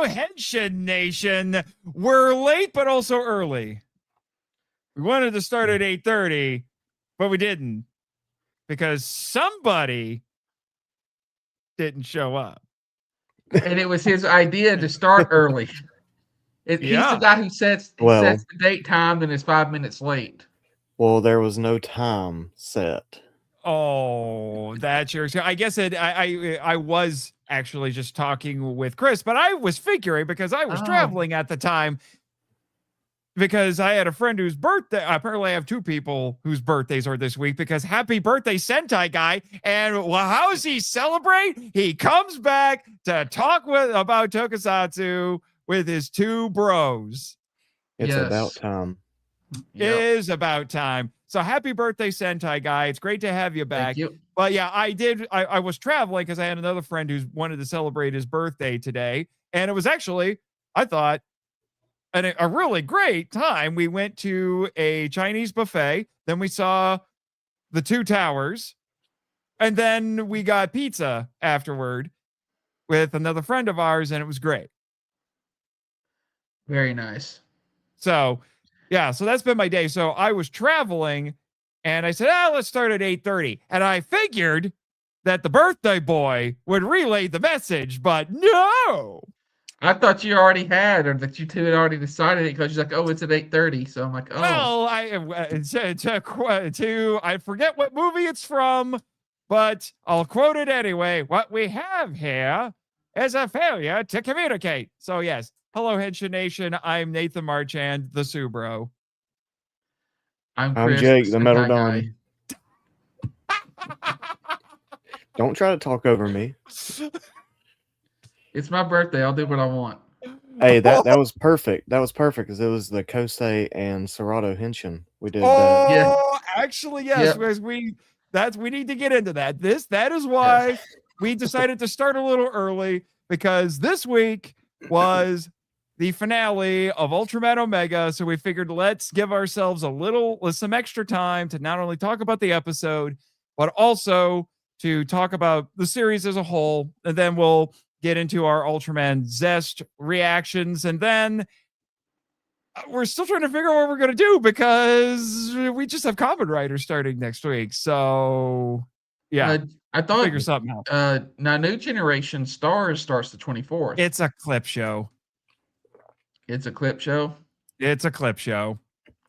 Henshin Nation. We're late, but also early. We wanted to start at 8:30, but we didn't because somebody didn't show up. And it was his idea to start early. He's the guy who sets the date time and is 5 minutes late. Well, there was no time set. Oh, that's your. I guess I was actually just talking with Chris, but I was figuring because I was traveling at the time. Because I had a friend whose birthday, apparently I have two people whose birthdays are this week because happy birthday Sentai guy. And how does he celebrate? He comes back to talk about Tokusatsu with his two bros. It's about time. It is about time. So happy birthday Sentai guy. It's great to have you back. Thank you. But yeah, I was traveling because I had another friend who wanted to celebrate his birthday today. And it was actually, I thought, and a really great time. We went to a Chinese buffet. Then we saw the two towers. And then we got pizza afterward with another friend of ours. And it was great. Very nice. So, yeah. So that's been my day. So I was traveling and I said, let's start at 8:30. And I figured that the birthday boy would relay the message. But no. I thought you already had, or that you two had already decided it because you're like, oh, it's at 8:30. So I'm like, oh. Well, I forget what movie it's from, but I'll quote it anyway. What we have here is a failure to communicate. So yes, hello, Henshin Nation. I'm Nathan Marchand, the Subro. I'm Chris, Jake, the Metal Don. Don't try to talk over me. It's my birthday. I'll do what I want. Hey, that was perfect. That was perfect because it was the Kosei and Serato Henshin. We did. Actually, yes. Because we need to get into that. That is why we decided to start a little early because this week was the finale of Ultraman Omega. So we figured let's give ourselves some extra time to not only talk about the episode, but also to talk about the series as a whole, and then we'll get into our Ultraman ZEZTZ reactions, and then we're still trying to figure out what we're going to do because we just have Kamen Rider starting next week. So, yeah, I thought figure something out. Now, New Generation Stars starts the 24th. It's a clip show. It's a clip show. It's a clip show.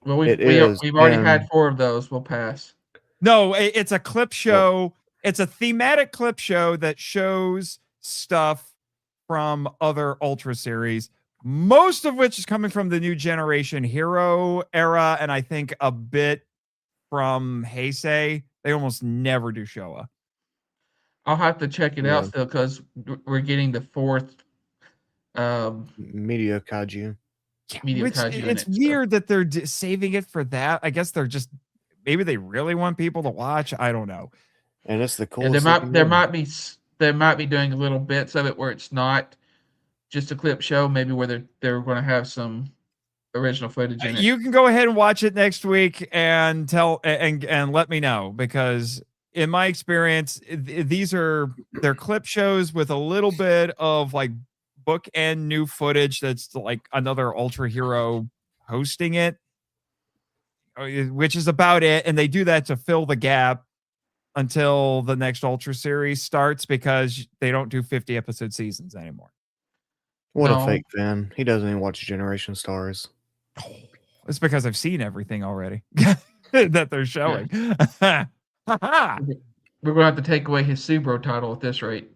Well, we've already had 4 of those. We'll pass. No, it's a clip show. It's a thematic clip show that shows stuff from other Ultra series, most of which is coming from the New Generation Hero era, and I think a bit from Heisei. They almost never do Showa. I'll have to check it out still because we're getting the 4th Media Kaiju. It's weird that they're saving it for that. I guess they're just, maybe they really want people to watch. I don't know. And it's the coolest. They might be doing little bits of it where it's not just a clip show, maybe where they're going to have some original footage in it. You can go ahead and watch it next week and and let me know, because in my experience, they're clip shows with a little bit of like book and new footage that's like another Ultra hero hosting it, which is about it. And they do that to fill the gap until the next Ultra series starts, because they don't do 50 episode seasons anymore. What a fake fan. He doesn't even watch Generation Stars. It's because I've seen everything already that they're showing. We're going to have to take away his Subro title at this rate.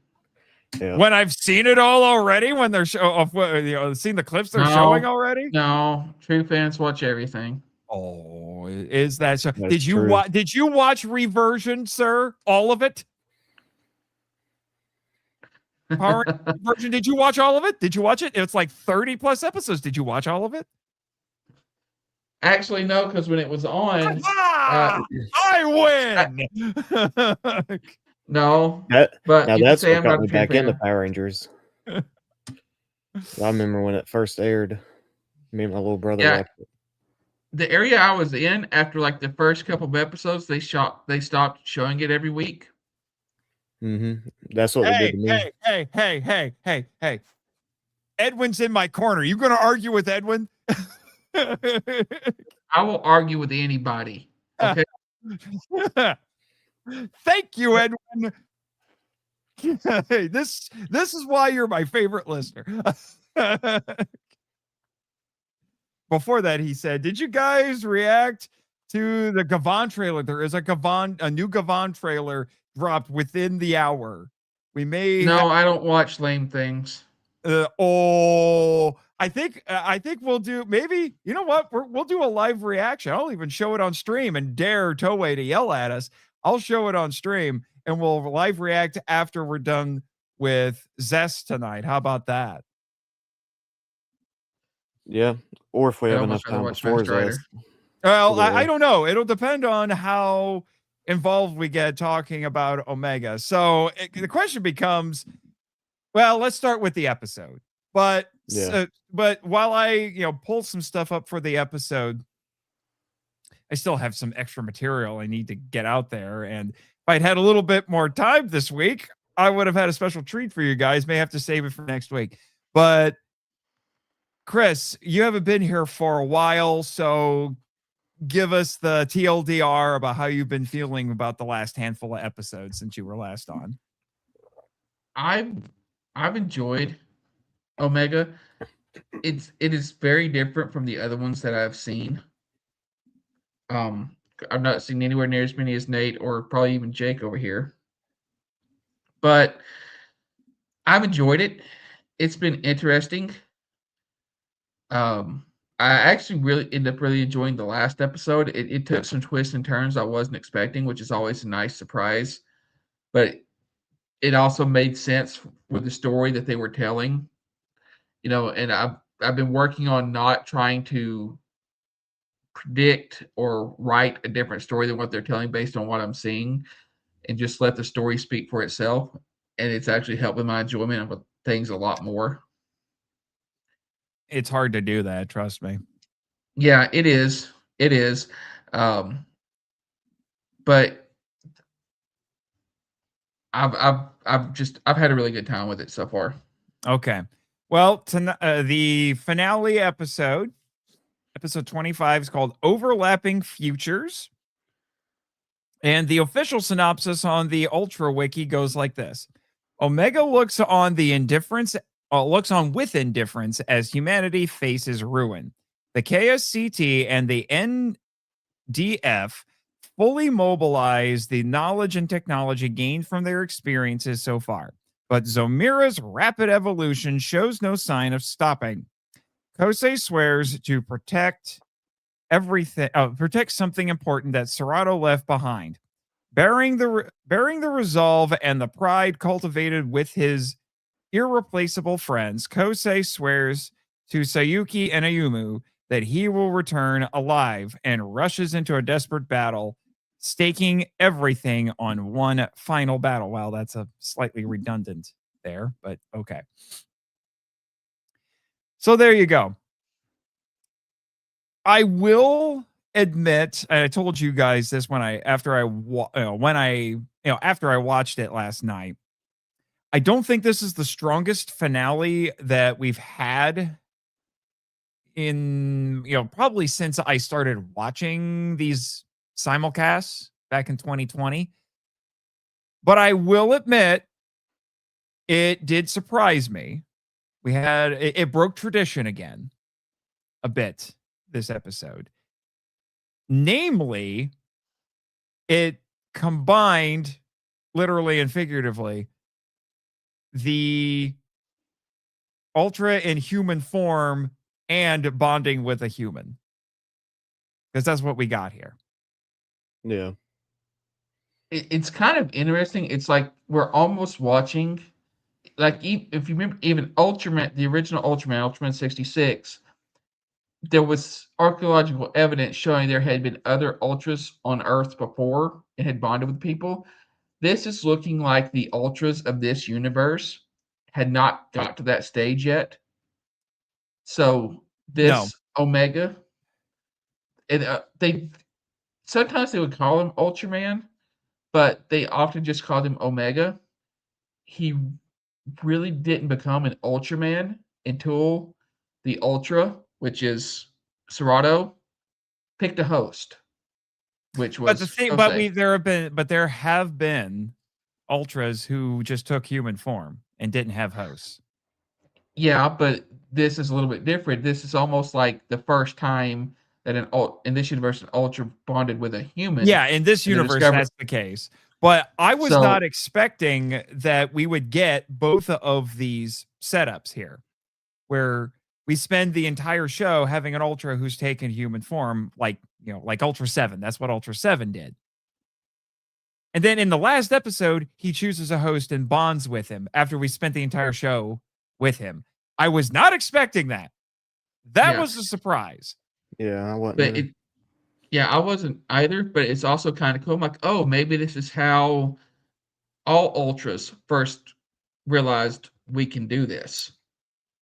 Yeah. When I've seen it all already, when they're seen the clips they're showing already? No, true fans watch everything. Oh, is that so? That's Did you watch Reversion, sir? All of it? Power Version, did you watch all of it? Did you watch it? It's like 30 plus episodes. Did you watch all of it? Actually, no, because when it was on, I win. No, that's what I'm got not me a back fan. into Power Rangers. I remember when it first aired. Me and my little brother watched it. The area I was in, after like the first couple of episodes, they stopped showing it every week. Mm-hmm. That's what they did to me. Hey. Edwin's in my corner. You going to argue with Edwin? I will argue with anybody. Okay. Thank you, Edwin. This is why you're my favorite listener. Before that, he said, "Did you guys react to the Gavon trailer? There is a new Gavon trailer dropped within the hour. We may I don't watch lame things. I think we'll do, maybe, you know what? We'll do a live reaction. I'll even show it on stream and dare Toei to yell at us. I'll show it on stream and we'll live react after we're done with ZEZTZ tonight. How about that? Yeah. Or if we have enough time before ZEZTZ. Well, I don't know. It'll depend on how involved we get talking about Omega. So the question becomes, well, let's start with the episode. But but while I pull some stuff up for the episode, I still have some extra material I need to get out there. And if I'd had a little bit more time this week, I would have had a special treat for you guys. May have to save it for next week. But Chris, you haven't been here for a while, so give us the TLDR about how you've been feeling about the last handful of episodes since you were last on. I've enjoyed Omega. It is very different from the other ones that I've seen. I've not seen anywhere near as many as Nate or probably even Jake over here. But I've enjoyed it. It's been interesting. I actually really ended up really enjoying the last episode. It took some twists and turns I wasn't expecting, which is always a nice surprise. But it also made sense with the story that they were telling. And I've been working on not trying to predict or write a different story than what they're telling based on what I'm seeing, and just let the story speak for itself. And it's actually helping my enjoyment of things a lot more. It's hard to do that, trust me. Yeah, it is. It is. But I've had a really good time with it so far. Okay. Well, the finale episode 25 is called Overlapping Futures. And the official synopsis on the Ultra Wiki goes like this. Omega looks on with indifference as humanity faces ruin. The KSCT and the NDF fully mobilize the knowledge and technology gained from their experiences so far. But Zomira's rapid evolution shows no sign of stopping. Kosei swears to protect something important that Serato left behind. Bearing the resolve and the pride cultivated with his irreplaceable friends, Kosei swears to Sayuki and Ayumu that he will return alive and rushes into a desperate battle, staking everything on one final battle. Well, that's a slightly redundant there, but okay. So there you go. I will admit, and I told you guys this after I watched it last night. I don't think this is the strongest finale that we've had in, probably since I started watching these simulcasts back in 2020. But I will admit, it did surprise me. It broke tradition again a bit this episode. Namely, it combined, literally and figuratively, the Ultra in human form and bonding with a human. Because that's what we got here. Yeah. It's kind of interesting. It's like we're almost watching, like, if you remember, even Ultraman, the original Ultraman 66, there was archaeological evidence showing there had been other Ultras on Earth before and had bonded with people. This is looking like the Ultras of this universe had not got to that stage yet. So this Omega, and sometimes they would call him Ultraman, but they often just called him Omega. He really didn't become an Ultraman until the Ultra, which is Serato, picked a host, which But the was thing, there have been Ultras who just took human form and didn't have hosts. Yeah, but this is a little bit different. This is almost like the first time that in this universe, an Ultra bonded with a human. Yeah, in this universe, that's the case. But I was not expecting that we would get both of these setups here, where we spend the entire show having an Ultra who's taken human form, like Ultra 7. That's what Ultra 7 did. And then in the last episode, he chooses a host and bonds with him after we spent the entire show with him. I was not expecting that. That was a surprise. Yeah, I wasn't. I wasn't either, but it's also kind of cool. I'm like, oh, maybe this is how all Ultras first realized we can do this.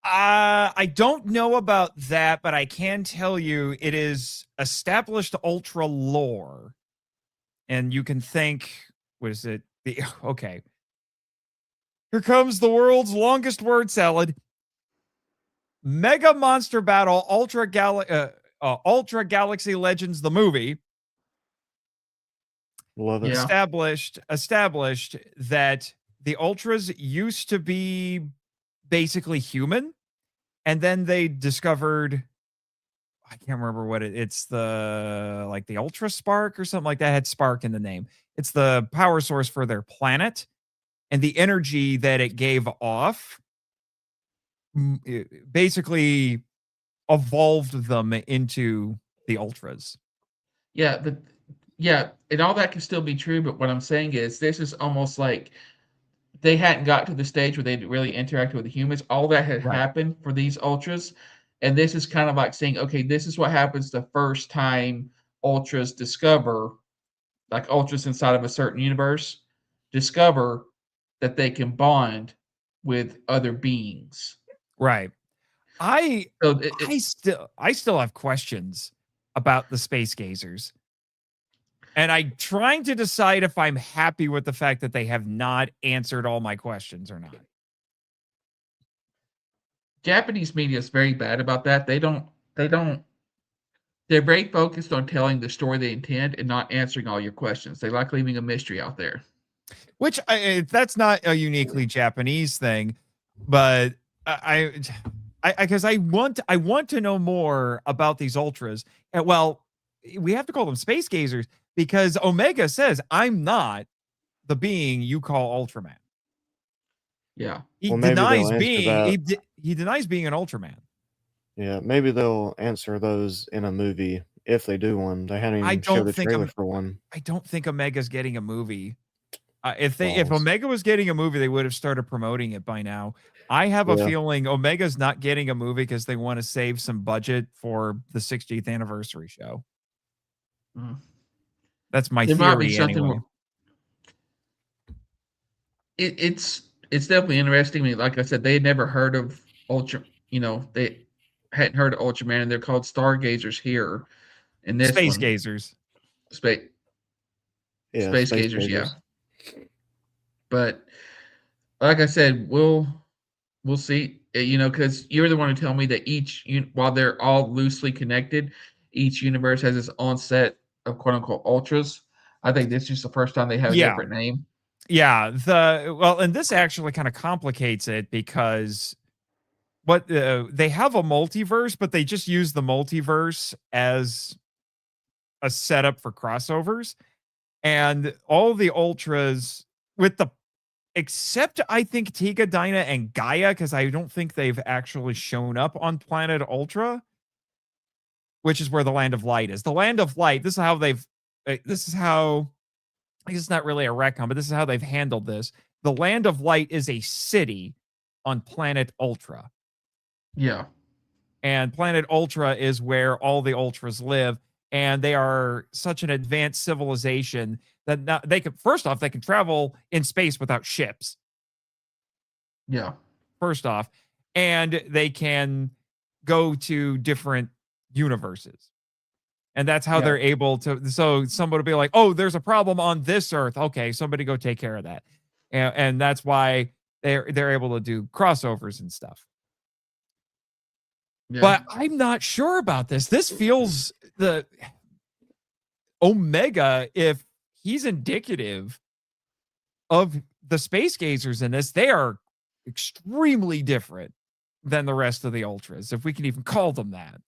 I don't know about that, but I can tell you it is established Ultra lore. And you can think, what is it? Okay. Here comes the world's longest word salad. Mega Monster Battle Ultra Galaxy Legends, the movie. Love it. Established that the Ultras used to be basically human, and then they discovered, I can't remember what it's the Ultra Spark or something like that. It had Spark in the name. It's the power source for their planet, and the energy that it gave off basically evolved them into the Ultras. Yeah, and all that can still be true, but what I'm saying is this is almost like they hadn't got to the stage where they really interacted with the humans. All that had happened for these Ultras, and this is kind of like saying, okay, this is what happens the first time Ultras discover, like Ultras inside of a certain universe, discover that they can bond with other beings. Right. I still have questions about the space gazers. And I'm trying to decide if I'm happy with the fact that they have not answered all my questions or not. Japanese media is very bad about that. They're very focused on telling the story they intend and not answering all your questions. They like leaving a mystery out there. Which that's not a uniquely Japanese thing, but because I want to know more about these Ultras. And well, we have to call them space gazers because Omega says, I'm not the being you call Ultraman. Yeah. He denies being he denies being an Ultraman. Yeah, maybe they'll answer those in a movie if they do one. They hadn't even showed the trailer for one. I don't think Omega's getting a movie. If Omega was getting a movie, they would have started promoting it by now. I have a feeling Omega's not getting a movie because they want to save some budget for the 60th anniversary show. That's my theory anyway. It's definitely interesting. I mean, like I said, they had never heard of Ultra. They hadn't heard of Ultraman, and they're called Stargazers here. In this Space Gazers. Space Gazers, yeah. But like I said, we'll see. Because you're the one to tell me that while they're all loosely connected, each universe has its own set of quote unquote Ultras. I think this is the first time they have a different name. Yeah, and this actually kind of complicates it because they have a multiverse, but they just use the multiverse as a setup for crossovers, and all the Ultras except I think Tiga, Dinah, and Gaia, because I don't think they've actually shown up on planet Ultra, which is where the Land of Light is. The Land of Light. This is how. It's not really a retcon, but this is how they've handled this. The Land of Light is a city on planet Ultra. Yeah. And planet Ultra is where all the Ultras live. And they are such an advanced civilization that now they can travel in space without ships. Yeah. First off. And they can go to different universes. And that's how they're able to. So somebody will be like, oh, there's a problem on this Earth. Okay, somebody go take care of that. And that's why they're able to do crossovers and stuff. But I'm not sure about this. This feels the Omega, if he's indicative of the space gazers in this, they are extremely different than the rest of the Ultras, if we can even call them that.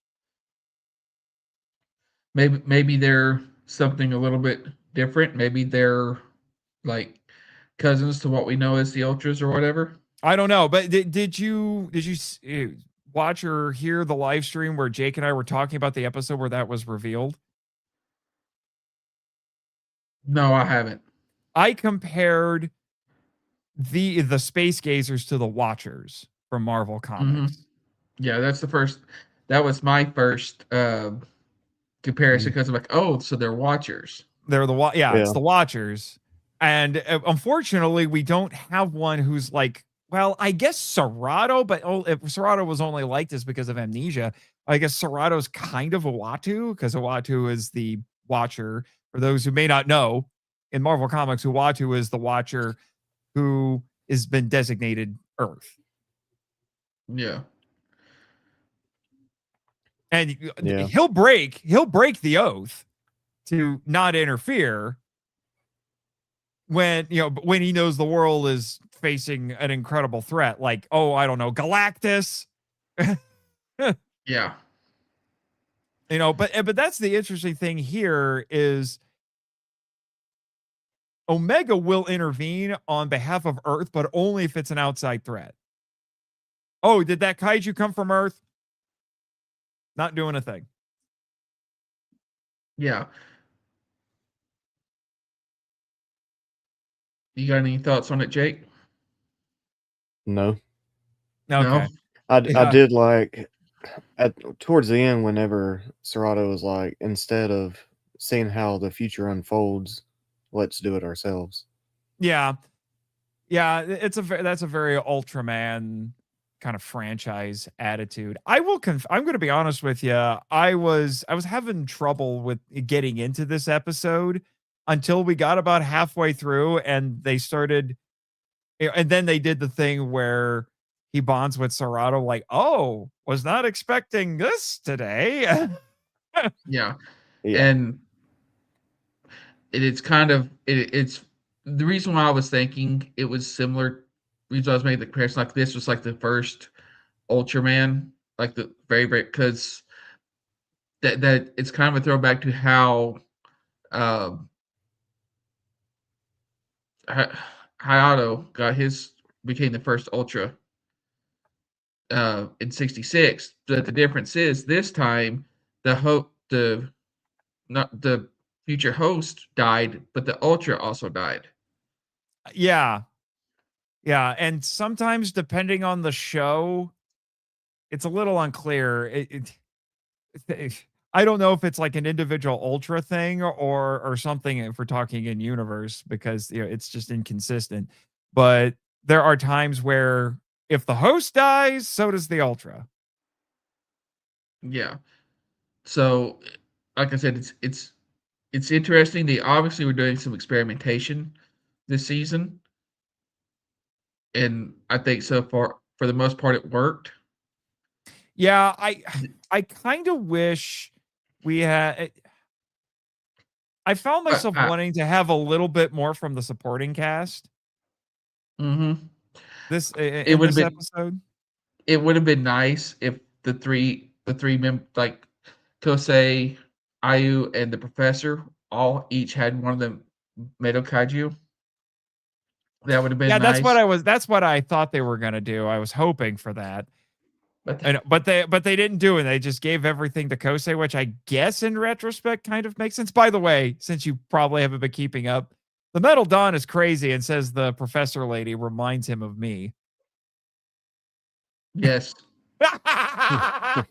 Maybe they're something a little bit different. Maybe they're like cousins to what we know as the Ultras or whatever. I don't know, but did you watch or hear the live stream where Jake and I were talking about the episode where that was revealed? No, I haven't. I compared the space gazers to the Watchers from Marvel Comics. Mm-hmm. Yeah, that was my first comparison, because I'm like, oh, so they're Watchers. They're it's the Watchers. And unfortunately, we don't have one who's like, well, I guess Serato, but if Serato was only like this because of amnesia, I guess Serato's kind of a Uatu, because Uatu is the Watcher. For those who may not know, in Marvel Comics, Uatu is the Watcher who has been designated Earth. Yeah. And he'll break the oath to not interfere when he knows the world is facing an incredible threat, like, oh, I don't know, Galactus. Yeah. But that's the interesting thing here is Omega will intervene on behalf of Earth, but only if it's an outside threat. Oh, did that kaiju come from Earth? Not doing a thing. Yeah. You got any thoughts on it, Jake? No. Okay. I did like towards the end, whenever Serato was like, instead of seeing how the future unfolds, let's do it ourselves. Yeah. That's a very Ultraman kind of franchise attitude. I'm going to be honest with you. I was having trouble with getting into this episode until we got about halfway through, and they started, and then they did the thing where he bonds with Serato, like, oh, was not expecting this today. Yeah. And it's kind of it's the reason why I was thinking it was similar. Reason I was making the comparison, like, this was like the first Ultraman, like the very because that it's kind of a throwback to how Hayato became the first Ultra in '66. But the difference is this time the future host died, but the Ultra also died. Yeah. And sometimes, depending on the show, it's a little unclear. I don't know if it's like an individual Ultra thing or something, if we're talking in universe, because it's just inconsistent. But there are times where if the host dies, so does the Ultra. Yeah. So, like I said, it's interesting. They obviously were doing some experimentation this season, and I think so far, for the most part, it worked. Yeah, I kind of wish we had. I found myself wanting to have a little bit more from the supporting cast. Mm-hmm. This episode. It would have been nice if the three members, like Kosei, Ayu, and the professor, each had one of them Medo Kaiju. That would have been nice. That's what I thought they were gonna do. I was hoping for that. But they didn't do it. They just gave everything to Kosei, which I guess in retrospect kind of makes sense. By the way, since you probably haven't been keeping up, the Metal Dawn is crazy and says the professor lady reminds him of me. Yes. A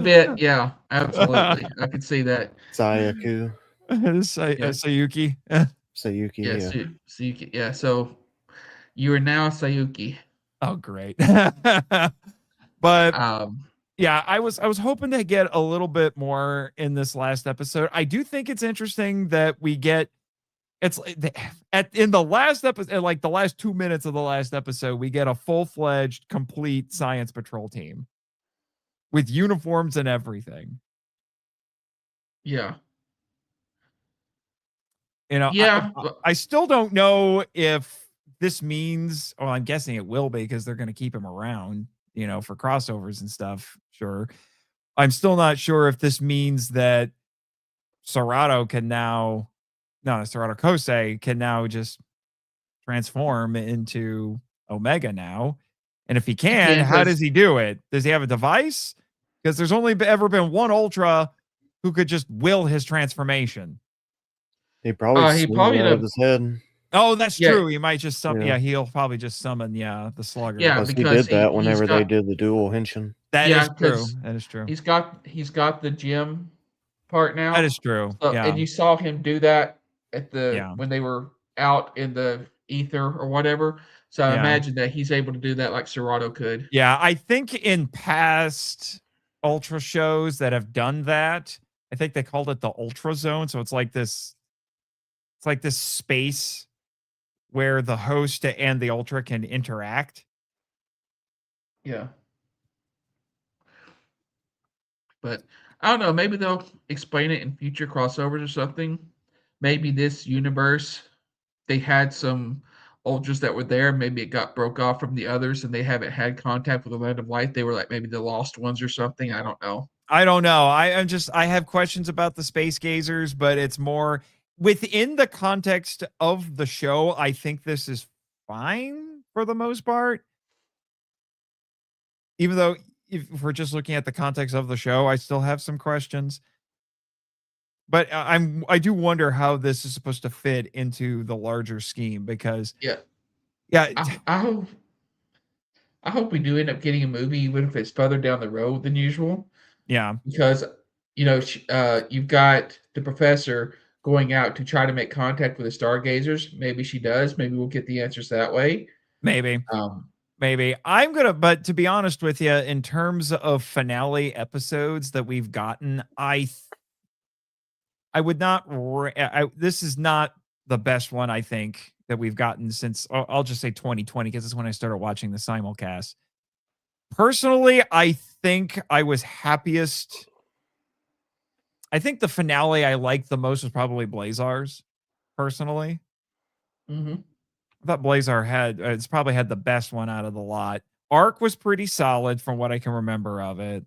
bit, yeah, absolutely. I could see that. Sayuki. Sayuki. Sayuki. Yeah, Sayuki. Yeah, so you are now Sayuki. Oh, great. But yeah, I was hoping to get a little bit more in this last episode. I do think it's interesting that we get in the last episode, like the last 2 minutes of the last episode, we get a full-fledged, complete Science Patrol team. with uniforms and everything. Yeah. You know, Yeah. I still don't know if this means, well, I'm guessing it will be because they're going to keep him around, you know, for crossovers and stuff. Sure. I'm still not sure if this means that Serato Kosei can now just transform into Omega now. And if he can, how does he do it? Does he have a device? Because there's only ever been one Ultra who could just will his transformation. He probably out of his head. Oh, that's true. He might just summon. Yeah, he'll probably just summon. The Slugger. Yeah, because he did that whenever they did the dual henshin. That is true. That is true. He's got the gym part now. That is true. So, and you saw him do that at when they were out in the ether or whatever. So I imagine that he's able to do that like Serato could. Yeah, I think in past Ultra shows that have done that, I think they called it the Ultra Zone. So it's like this space where the host and the Ultra can interact. Yeah. But I don't know, maybe they'll explain it in future crossovers or something. Maybe this universe, they had some Ultras that were there. Maybe it got broke off from the others and they haven't had contact with the Land of Light. They were like maybe the lost ones or something. I don't know. I don't know. I have questions about the Space Gazers, but it's more within the context of the show. I think this is fine for the most part. Even though if we're just looking at the context of the show, I still have some questions. But I do wonder how this is supposed to fit into the larger scheme because I hope we do end up getting a movie, even if it's further down the road than usual. Yeah, because you've got the professor going out to try to make contact with the stargazers. Maybe she does. Maybe we'll get the answers that way. Maybe. Maybe. But to be honest with you, in terms of finale episodes that we've gotten, I would not. This is not the best one I think that we've gotten since. I'll just say 2020 because it's when I started watching the simulcast. Personally, I think I was happiest. I think the finale I liked the most was probably Blazar's. Personally, I thought Blazar it's probably had the best one out of the lot. Arc was pretty solid from what I can remember of it.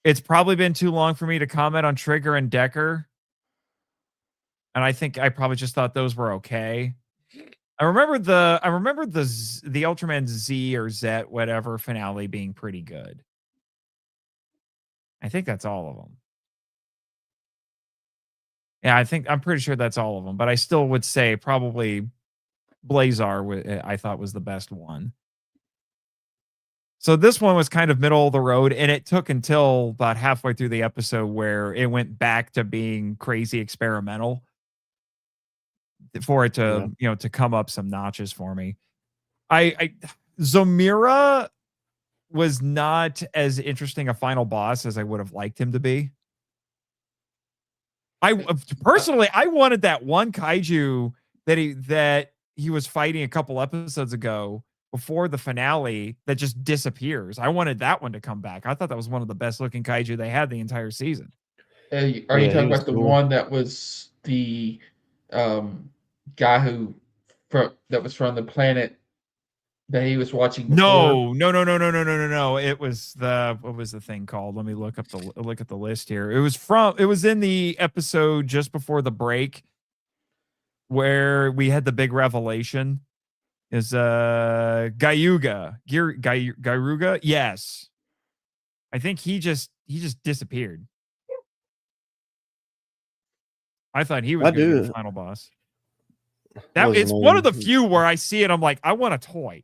It's probably been too long for me to comment on Trigger and Decker. And I think I probably just thought those were okay. I remember the Ultraman Z or Z, whatever finale being pretty good. I think that's all of them. Yeah, I'm pretty sure that's all of them, but I still would say probably Blazar I thought was the best one. So this one was kind of middle of the road, and it took until about halfway through the episode where it went back to being crazy experimental for it to, to come up some notches for me. Zomira was not as interesting a final boss as I would have liked him to be. I wanted that one kaiju that he was fighting a couple episodes ago before the finale that just disappears. I wanted that one to come back. I thought that was one of the best looking kaiju they had the entire season. Are you talking about the one that was the guy that was from the planet that he was watching before? No. It was what was the thing called? Let me look at the list here. It was in the episode just before the break where we had the big revelation. Is Gayuga. Yes. I think he just disappeared. I thought he was going to be the final boss. It's one of the few where I see it, I'm like, I want a toy.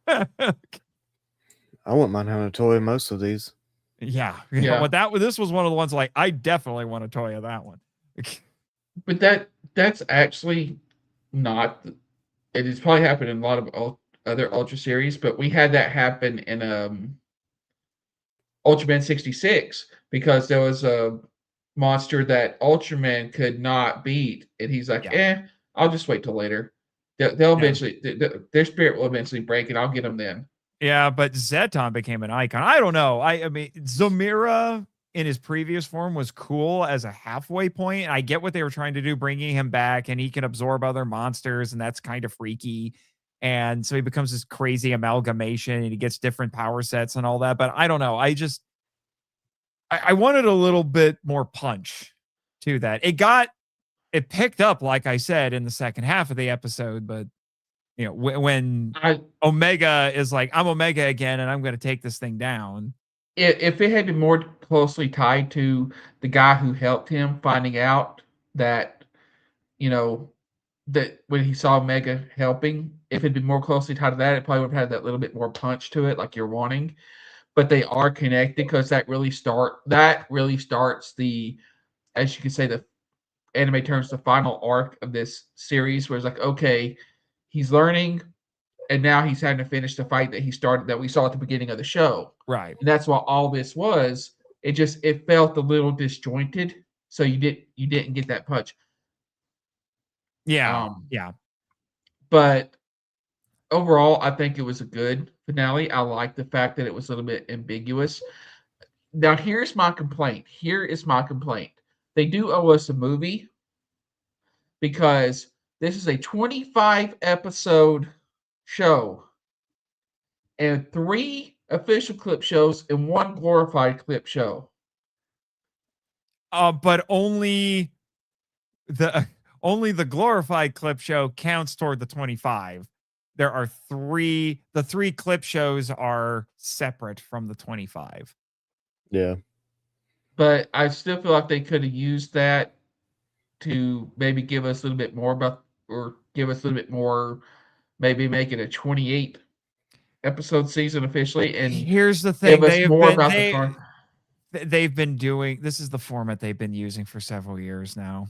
I wouldn't mind having a toy in most of these. Yeah. But this was one of the ones like I definitely want a toy of that one. But that's actually not. It has probably happened in a lot of other Ultra series, but we had that happen in Ultraman 66 because there was a monster that Ultraman could not beat, and he's like, I'll just wait till later. They'll eventually, their spirit will eventually break, and I'll get them then. Yeah, but Zeton became an icon. I don't know. I mean, Zamira in his previous form was cool as a halfway point. I get what they were trying to do, bringing him back, and he can absorb other monsters, and that's kind of freaky. And so he becomes this crazy amalgamation, and he gets different power sets and all that. But I don't know. I wanted a little bit more punch to that. It picked up, like I said, in the second half of the episode, but you know, when Omega is like, I'm Omega again, and I'm going to take this thing down. If it had been more closely tied to the guy who helped him finding out that, that when he saw Omega helping, if it had been more closely tied to that, it probably would have had that little bit more punch to it, like you're wanting. But they are connected because that really starts the, as you can say, the anime terms, the final arc of this series, where it's like, okay, he's learning, and now he's having to finish the fight that he started, that we saw at the beginning of the show. Right. And that's what all this was. It felt a little disjointed, so you didn't get that punch. Yeah. But overall, I think it was a good finale. I like the fact that it was a little bit ambiguous. Now, here's my complaint. They do owe us a movie, because this is a 25 episode show and 3 official clip shows and 1 glorified clip show. But only the glorified clip show counts toward the 25. There are 3. The 3 clip shows are separate from the 25. Yeah. But I still feel like they could have used that to maybe give us a little bit more about, or give us a little bit more, maybe make it a 28 episode season officially. And here's the thing, give us more about they've been doing, this is the format they've been using for several years now.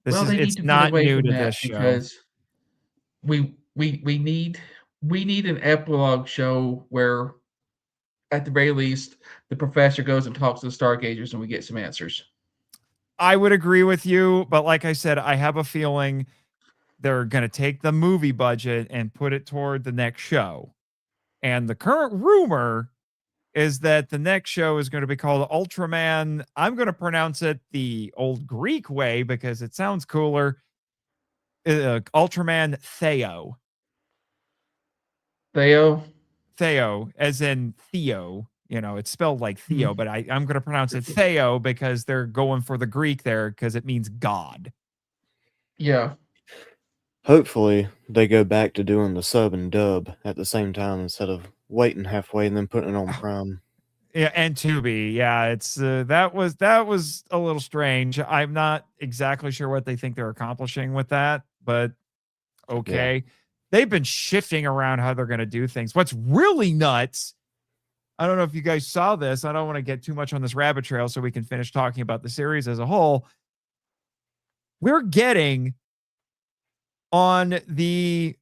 It's not new to this show, because we need an epilogue show where, at the very least, the professor goes and talks to the Stargazers and we get some answers. I would agree with you, but like I said, I have a feeling they're going to take the movie budget and put it toward the next show. And the current rumor is that the next show is going to be called Ultraman. I'm going to pronounce it the old Greek way because it sounds cooler. Ultraman Theo. Theo, as in Theo. You know, it's spelled like Theo, but I'm going to pronounce it Theo because they're going for the Greek there because it means God. Yeah. Hopefully, they go back to doing the sub and dub at the same time instead of waiting halfway and then putting it on Prime. Yeah, and Tubi. Yeah, it's that was a little strange. I'm not exactly sure what they think they're accomplishing with that, but okay. Yeah. They've been shifting around how they're going to do things. What's really nuts, I don't know if you guys saw this. I don't want to get too much on this rabbit trail so we can finish talking about the series as a whole. We're getting on the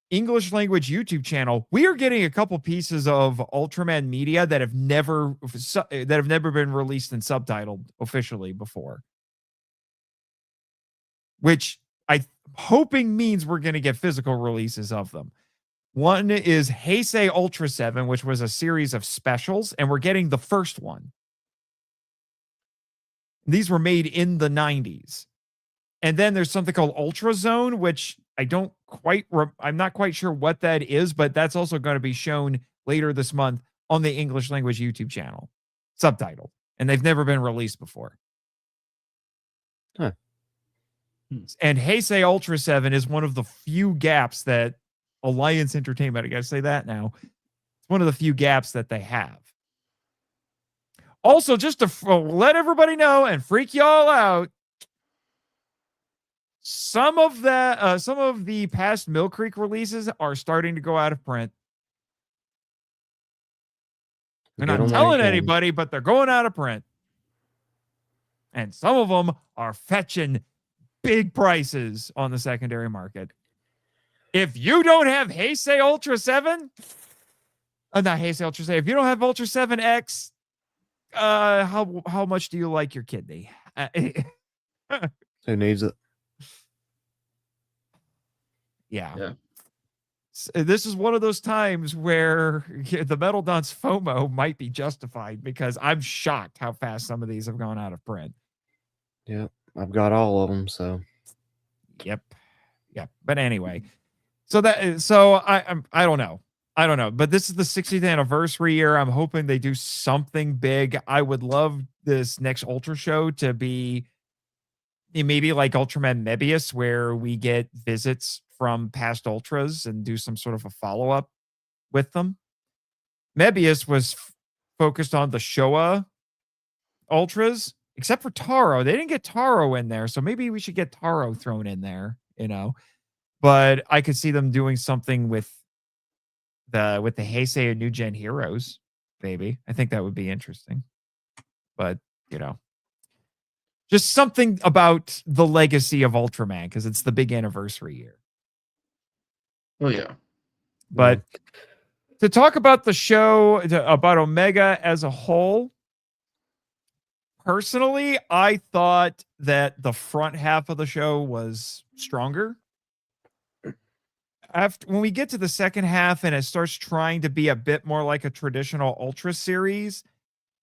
English language YouTube channel, we are getting a couple pieces of Ultraman media that have never been released and subtitled officially before, which I'm hoping means we're going to get physical releases of them. One is Heisei Ultra 7, which was a series of specials, and we're getting the first one. These were made in the 90s. And then there's something called Ultra Zone, which I'm not quite sure what that is, but that's also going to be shown later this month on the English language YouTube channel, subtitled, and they've never been released before. Huh. And Heisei Ultra 7 is one of the few gaps that Alliance Entertainment, I got to say that now, it's one of the few gaps that they have. Also, just to let everybody know and freak y'all out, some of the past Mill Creek releases are starting to go out of print. They're not telling anybody, but they're going out of print. And some of them are fetching big prices on the secondary market. If you don't have Heisei Ultra 7, not Heisei Ultra 7, if you don't have Ultra 7X, how much do you like your kidney? Who needs it? Yeah. this is one of those times where the Metal Dunce FOMO might be justified because I'm shocked how fast some of these have gone out of print. Yep, I've got all of them. So, yep. But anyway, so I don't know. But this is the 60th anniversary year. I'm hoping they do something big. I would love this next Ultra show to be maybe like Ultraman Mebius, where we get visits from past Ultras and do some sort of a follow-up with them. Mebius was focused on the Showa Ultras, except for Taro. They didn't get Taro in there, so maybe we should get Taro thrown in there, But I could see them doing something with the Heisei and New Gen Heroes, maybe. I think that would be interesting. But, just something about the legacy of Ultraman, because it's the big anniversary year. Oh, yeah. But to talk about the show, about Omega as a whole, personally, I thought that the front half of the show was stronger. When we get to the second half and it starts trying to be a bit more like a traditional Ultra series,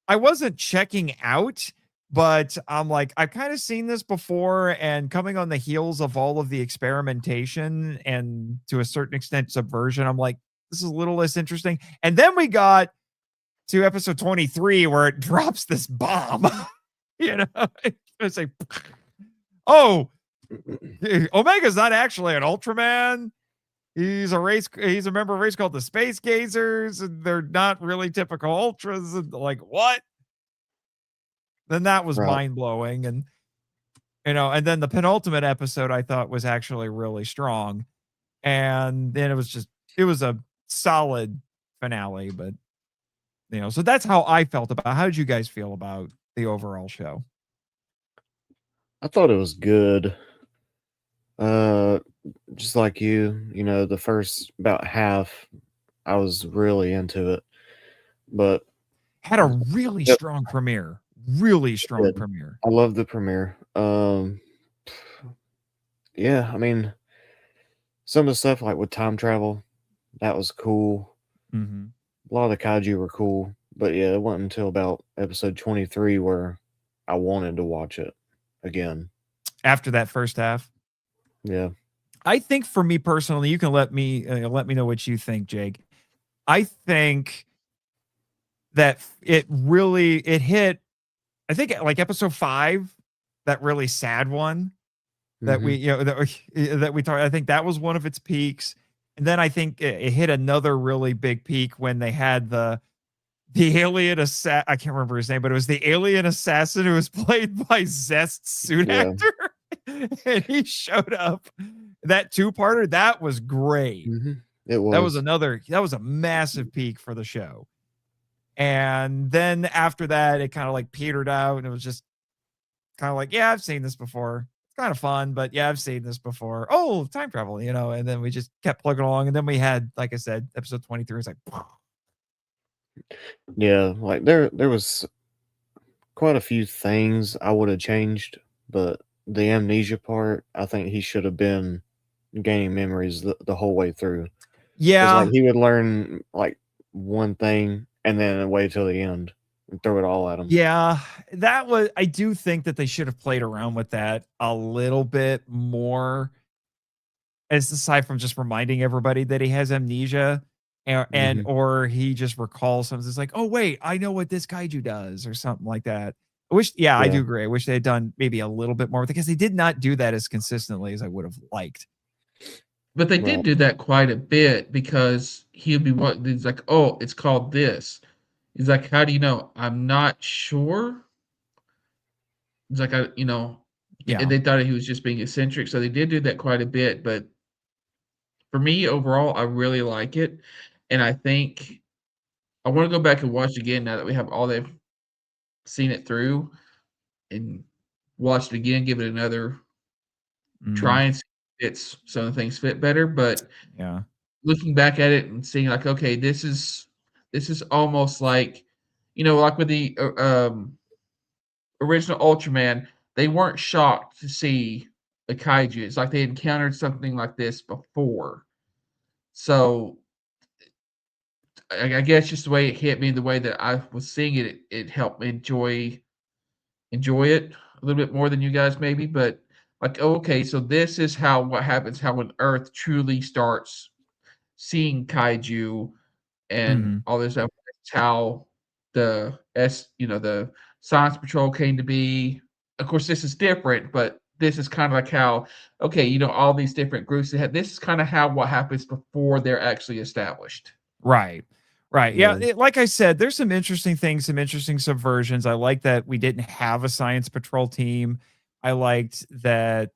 I wasn't checking out, but I'm like, I've kind of seen this before, and coming on the heels of all of the experimentation and to a certain extent subversion, I'm like, this is a little less interesting. And then we got to episode 23 where it drops this bomb. It's like, oh, Omega's not actually an Ultraman. He's a member of a race called the Space Gazers, and they're not really typical Ultras. And like, what? Then that was mind-blowing. And and then the penultimate episode I thought was actually really strong. And then it was a solid finale, but so that's how I felt about it. How did you guys feel about the overall show? I thought it was good. Just like you, the first about half, I was really into it, but had a really strong premiere. Really strong premiere. I love the premiere. Yeah, I mean, some of the stuff like with time travel, that was cool. Mm-hmm. A lot of the kaiju were cool, but yeah, it wasn't until about episode 23 where I wanted to watch it again. After that first half? Yeah. I think for me personally, you can let me know what you think, Jake. I think that it hit, I think like episode 5, that really sad one that we talked. I think that was one of its peaks. And then I think it hit another really big peak when they had the alien assassin. I can't remember his name, but it was the alien assassin who was played by ZEZTZ suit actor. And he showed up. That 2-parter, that was great. It was. That was a massive peak for the show. And then after that, it kind of like petered out, and it was just kind of like, yeah, I've seen this before. It's kind of fun, but yeah, I've seen this before. Oh, time travel, and then we just kept plugging along. And then we had, like I said, episode 23 is like, yeah, like there was quite a few things I would have changed, but the amnesia part, I think he should have been gaining memories the whole way through. Yeah. Like he would learn like one thing and then wait till the end and throw it all at him. Yeah, I do think that they should have played around with that a little bit more, as aside from just reminding everybody that he has amnesia and or he just recalls something. It's like, oh wait, I know what this kaiju does, or something like that. I do agree. I wish they had done maybe a little bit more, because they did not do that as consistently as I would have liked. But they did do that quite a bit, because he'd be he's like, oh, it's called this. He's like, how do you know? I'm not sure. It's like, and they thought he was just being eccentric. So they did do that quite a bit. But for me, overall, I really like it. And I think I want to go back and watch it again now that we have all they've seen it through, and watch it again, give it another try and see if some of the things fit better. But yeah, looking back at it and seeing like, okay, this is almost like, like with the original Ultraman, they weren't shocked to see a kaiju. It's like they encountered something like this before. So I guess just the way it hit me, the way that I was seeing it, it helped me enjoy it a little bit more than you guys maybe. But like, oh, okay, so this is what happens, how when Earth truly starts seeing kaiju and Mhm. all this stuff. It's how the Science Patrol came to be. Of course, this is different, but this is kind of like how, okay, all these different groups that have, this is kind of how what happens before they're actually established. Right. Right. Yeah. Yeah. Like I said, there's some interesting things, some interesting subversions. I like that we didn't have a Science Patrol team. I liked that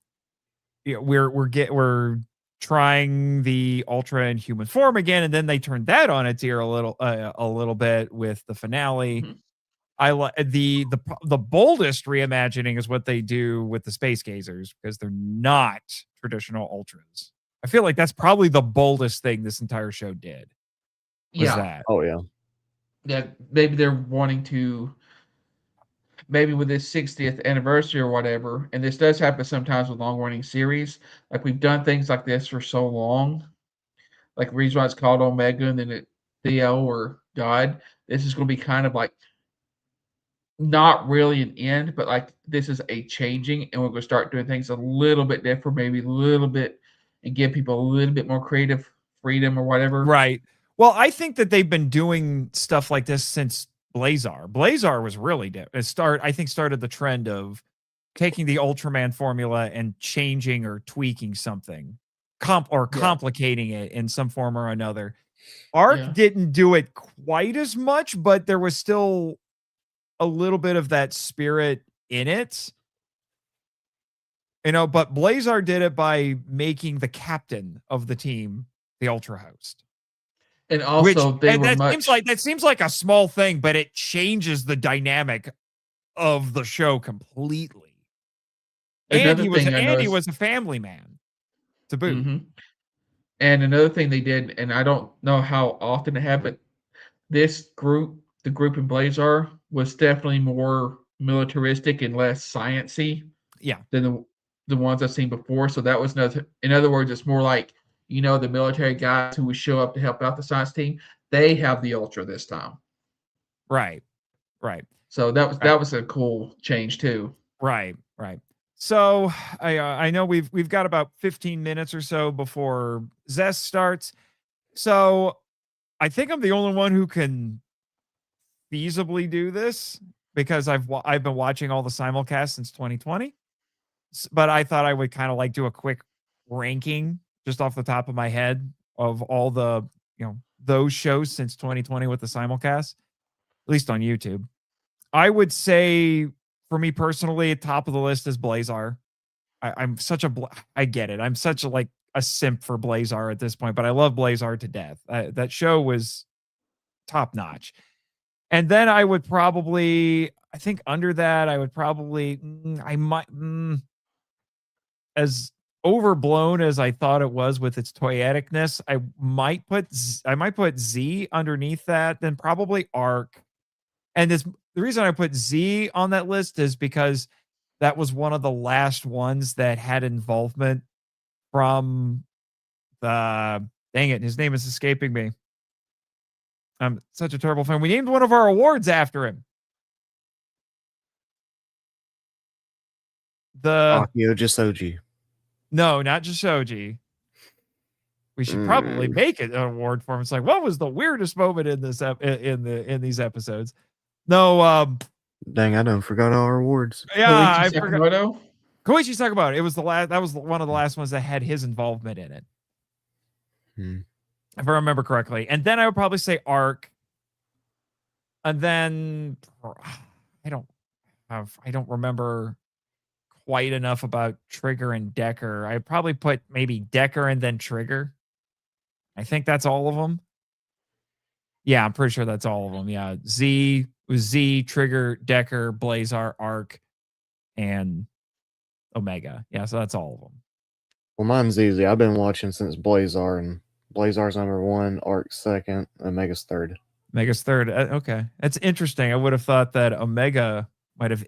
we're trying the Ultra in human form again, and then they turned that on its ear a little bit with the finale. Mhm. I like the boldest reimagining is what they do with the space gazers because they're not traditional Ultras. I feel like that's probably the boldest thing this entire show did. Was Yeah, that? Oh yeah. yeah. Maybe they're wanting to, maybe with this 60th anniversary or whatever, and this does happen sometimes with long running series. Like we've done things like this for so long, like the reason why it's called Omega and then Theo or God. This is going to be kind of like not really an end, but like this is a changing, and we're going to start doing things a little bit different, maybe a little bit, and give people a little bit more creative freedom or whatever. Right. Well, I think that they've been doing stuff like this since Blazar. Blazar was really I think started the trend of taking the Ultraman formula and changing or tweaking something, Yeah. complicating it in some form or another. Arc Yeah. didn't do it quite as much, but there was still a little bit of that spirit in it. But Blazar did it by making the captain of the team the Ultra Host. And also they were that seems like a small thing, but it changes the dynamic of the show completely. And another thing I he was noticed. a family man to boot. Mhm. And another thing they did, and I don't know how often it happened, this group, the group in Blazar, was definitely more militaristic and less sciencey Yeah. than the ones I've seen before. So that was another. In other words, it's more like the military guys who would show up to help out the science team. They have the Ultra this time. Right. Right. So that Right. was a cool change too. Right. Right. So I know we've got about 15 minutes or so before ZEZTZ starts. So I think I'm the only one who can feasibly do this because I've been watching all the simulcasts since 2020. But I thought I would kind of like do a quick ranking just off the top of my head of all the those shows since 2020 with the simulcast, at least on YouTube. I would say for me personally, top of the list is Blazar. I'm such I get it. I'm such a simp for Blazar at this point, but I love Blazar to death. That show was top notch. And then I would probably, I think under that, I would probably, as overblown as I thought it was with its toyeticness, I might put Z underneath that, then probably Arc. And the reason I put Z on that list is because that was one of the last ones that had involvement from the, dang it, his name is escaping me. I'm such a terrible fan. We named one of our awards after him. Akio Jisoji. No, not Jisoji. We should probably make it an award for him. It's like, what was the weirdest moment in this in these episodes? No, dang, I done forgot our awards. Yeah, I forgot. Koichi Sakamoto. It was the last. That was one of the last ones that had his involvement in it, if I remember correctly. And then I would probably say Arc. And then I don't remember quite enough about Trigger and Decker. I'd probably put maybe Decker and then Trigger. I think that's all of them. Yeah, I'm pretty sure that's all of them. Yeah, Z, Trigger, Decker, Blazar, Arc, and Omega. Yeah, so that's all of them. Well, mine's easy. I've been watching since Blazar, and Blazar's number 1, Arc's second, Omega's third. Omega's third. Okay, that's interesting. I would have thought that Omega might have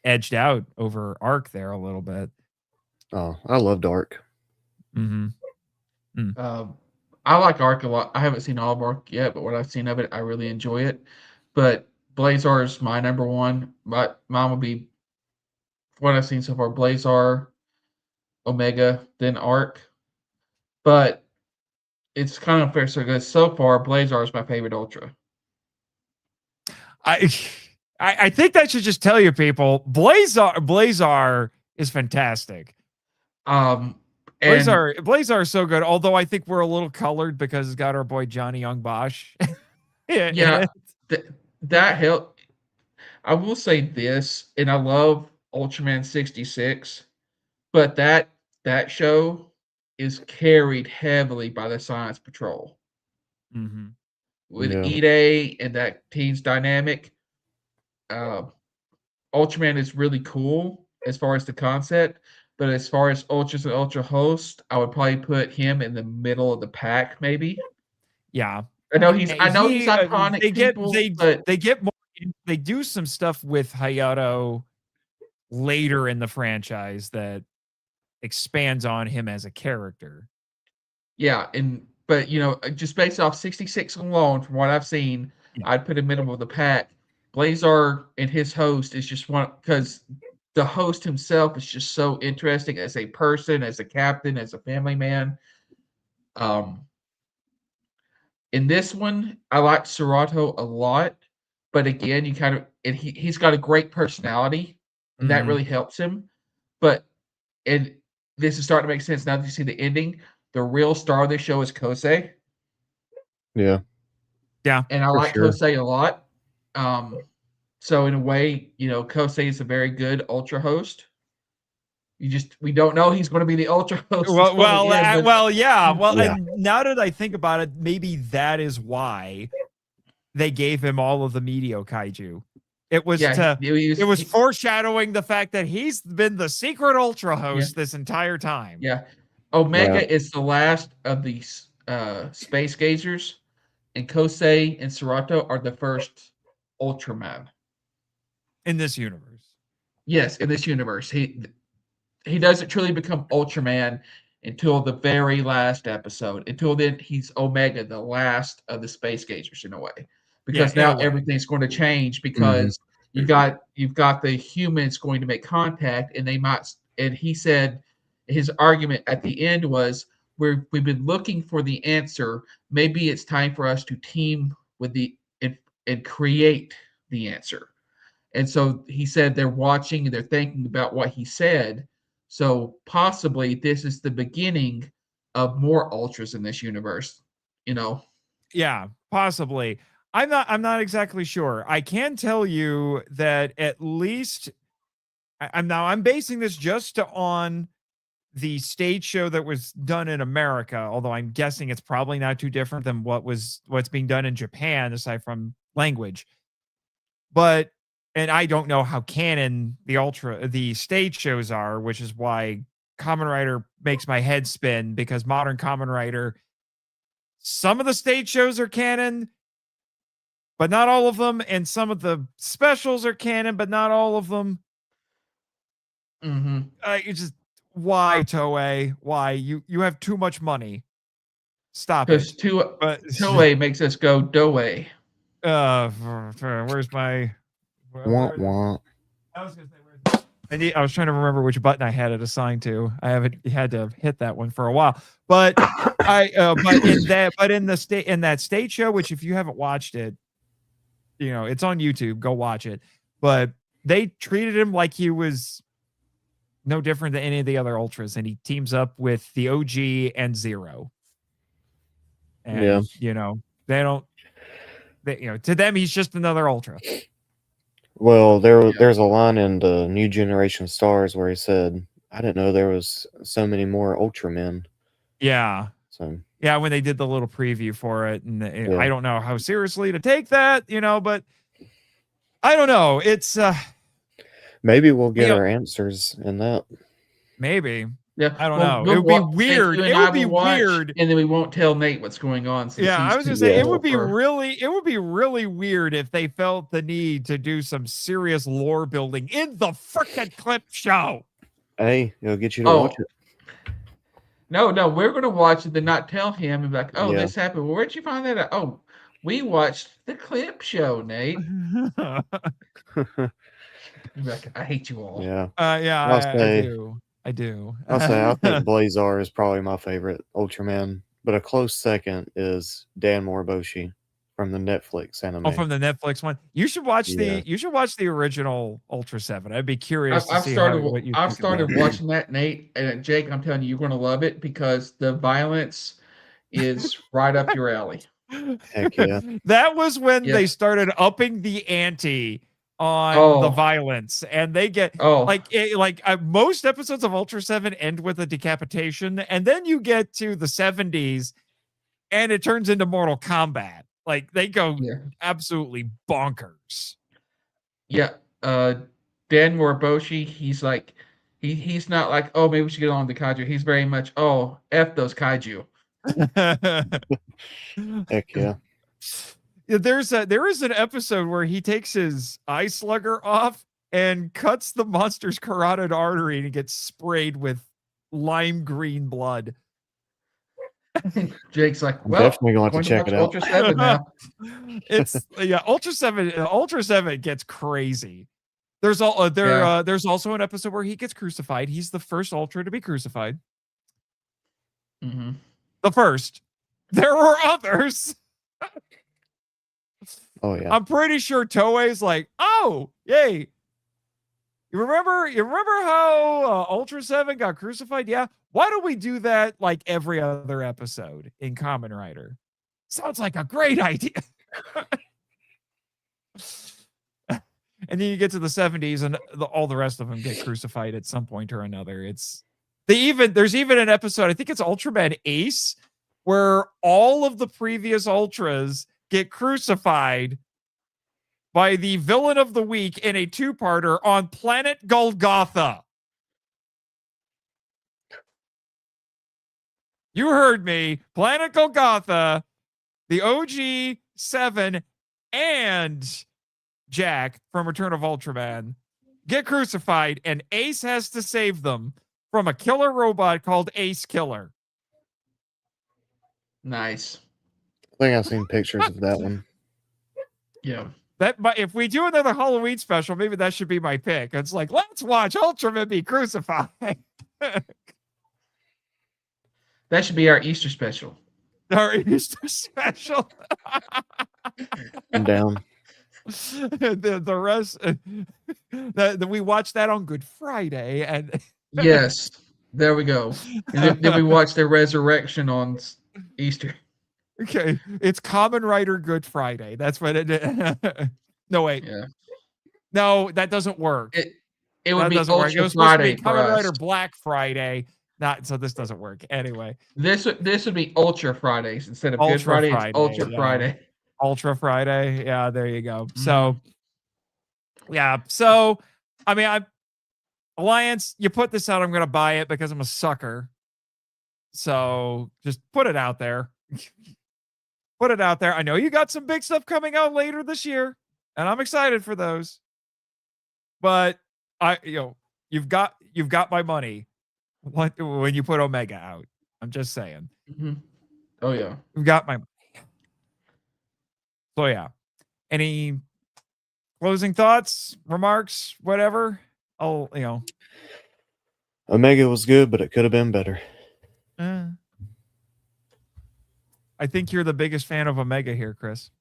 edged out over Arc there a little bit. Oh, I loved Arc. Mm-hmm. I like Arc a lot. I haven't seen all of Arc yet, but what I've seen of it, I really enjoy it. But Blazar is my number one. Mine would be what I've seen so far: Blazar, Omega, then Arc. But it's kind of fair because so far, Blazar is my favorite Ultra. I think that should just tell you people, Blazar is fantastic. Blazar is so good. Although I think we're a little colored because it's got our boy Johnny Young Bosch. Yeah, that helped. I will say this, and I love Ultraman 66, but that show is carried heavily by the Science Patrol. Mm-hmm. With Ide and that team's dynamic, Ultraman is really cool as far as the concept, but as far as Ultras and Ultra host, I would probably put him in the middle of the pack, maybe. Yeah, I know he's iconic. They do some stuff with Hayato later in the franchise that expands on him as a character. Yeah, but just based off 66 alone, from what I've seen, I'd put him middle of the pack. Blazar and his host is just one because the host himself is just so interesting as a person, as a captain, as a family man. In this one, I like Serato a lot, but again, he's got a great personality, and that really helps him. But and this is starting to make sense now that you see the ending. The real star of the show is Kosei. Yeah. And I like Kosei a lot. So in a way, Kosei is a very good Ultra host. We don't know he's going to be the Ultra host. And now that I think about it, maybe that is why they gave him all of the Medio Kaiju. It was foreshadowing the fact that he's been the secret Ultra host this entire time. Yeah. Omega is the last of these space gazers, and Kosei and Serato are the first Ultraman. In this universe. Yes, in this universe. He doesn't truly become Ultraman until the very last episode. Until then, he's Omega, the last of the space gazers in a way. Because now everything's going to change because you've got the humans going to make contact, and he said his argument at the end was we've been looking for the answer. Maybe it's time for us to team with and create the answer. And so he said they're watching and they're thinking about what he said. So possibly this is the beginning of more Ultras in this universe, Yeah, possibly. I'm not exactly sure. I can tell you that at least I'm basing this just on the stage show that was done in America, although I'm guessing it's probably not too different than what's being done in Japan aside from language. And I don't know how canon the stage shows are, which is why Kamen Rider makes my head spin, because modern Kamen Rider, some of the stage shows are canon, but not all of them, and some of the specials are canon, but not all of them. It's just, why, Toei? Why? You have too much money. Stop it. Because Toei makes us go Doei. Where's my... I was gonna say, I was trying to remember which button I had it assigned to. I haven't had to hit that one for a while, but in that stage show, which if you haven't watched it, it's on YouTube. Go watch it. But they treated him like he was no different than any of the other Ultras, and he teams up with the OG and Zero. And they don't. To them, he's just another Ultra. Well, there's a line in the New Generation Stars where he said, "I didn't know there was so many more Ultramen." Yeah. So when they did the little preview for it, and I don't know how seriously to take that, but I don't know. It's maybe we'll get our answers in that. Maybe. Yeah, I don't know. It would be weird. It would be weird, and then we won't tell Nate what's going on. I was gonna say it would be really weird if they felt the need to do some serious lore building in the frickin' clip show. Hey, it'll get you to watch it. No, we're gonna watch it, then not tell him and be like, "Oh, Yeah. this happened. Well, where'd you find that out?" Oh, we watched the clip show, Nate. You'd be like, I hate you all. Yeah. Yeah, I do. I do. I'll say I think Blazar is probably my favorite Ultraman, but a close second is Dan Moriboshi from the Netflix anime. Oh, from the Netflix one. You should watch Yeah. the original Ultra 7. I'd be curious to I've see started what you I've think of started that. watching that, Nate, and Jake, I'm telling you, you're gonna love it because the violence is right up your alley. Heck yeah. That was when Yeah. they started upping the ante on the violence, and they get most episodes of Ultra 7 end with a decapitation, and then you get to the 70s and it turns into Mortal Kombat. Like they go absolutely bonkers. Yeah. Dan Moriboshi, he's like he's not like, oh, maybe we should get on the kaiju. He's very much, oh, F those kaiju. Heck yeah. There is an episode where he takes his eye slugger off and cuts the monster's carotid artery and he gets sprayed with lime green blood. Jake's like, I'm well, definitely going to check it out. Ultra 7 now. Ultra 7 gets crazy. There's also an episode where he gets crucified. He's the first Ultra to be crucified. Mm-hmm. The first. There were others. Oh yeah. I'm pretty sure Toei's like, oh, yay. You remember how Ultra 7 got crucified? Yeah. Why don't we do that like every other episode in Kamen Rider? Sounds like a great idea. And then you get to the 70s and all the rest of them get crucified at some point or another. There's even an episode, I think it's Ultraman Ace, where all of the previous Ultras get crucified by the villain of the week in a two-parter on planet Golgotha. You heard me. Planet Golgotha, the OG 7 and Jack from Return of Ultraman get crucified, and Ace has to save them from a killer robot called Ace Killer. Nice. I think I've seen pictures of that one. Yeah. But if we do another Halloween special, maybe that should be my pick. It's like, let's watch Ultraman be crucified. That should be our Easter special. Our Easter special. I'm down. The rest, we watched that on Good Friday, and yes, there we go. And then we watched their resurrection on Easter. Okay, it's Kamen Rider Good Friday. That's what it is. No, wait. Yeah. No, that doesn't work. It would be Ultra It Friday be for Kamen us. Rider Black Friday. So this doesn't work. Anyway. This would be Ultra Fridays instead of Ultra Good Friday. Friday, it's Ultra Friday. Ultra Friday. Yeah, there you go. So, yeah. So, I mean, Alliance, you put this out, I'm going to buy it because I'm a sucker. So just put it out there. Put it out there. I know you got some big stuff coming out later this year, and I'm excited for those. But you've got my money. When you put Omega out, I'm just saying. Mm-hmm. Oh yeah, you've got my money. So yeah, any closing thoughts, remarks, whatever? Omega was good, but it could have been better. I think you're the biggest fan of Omega here, Chris.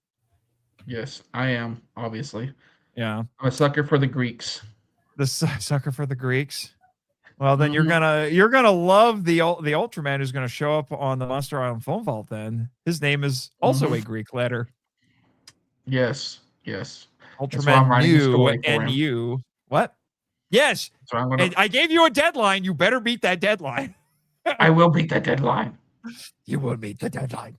Yes, I am, obviously. Yeah. I'm a sucker for the Greeks. The sucker for the Greeks. Well, then you're gonna love the Ultraman who's gonna show up on the Monster Island Phone Vault. Then his name is also a Greek letter. Yes. Ultraman NU. What? Yes. And I gave you a deadline. You better beat that deadline. I will beat that deadline. You will beat the deadline.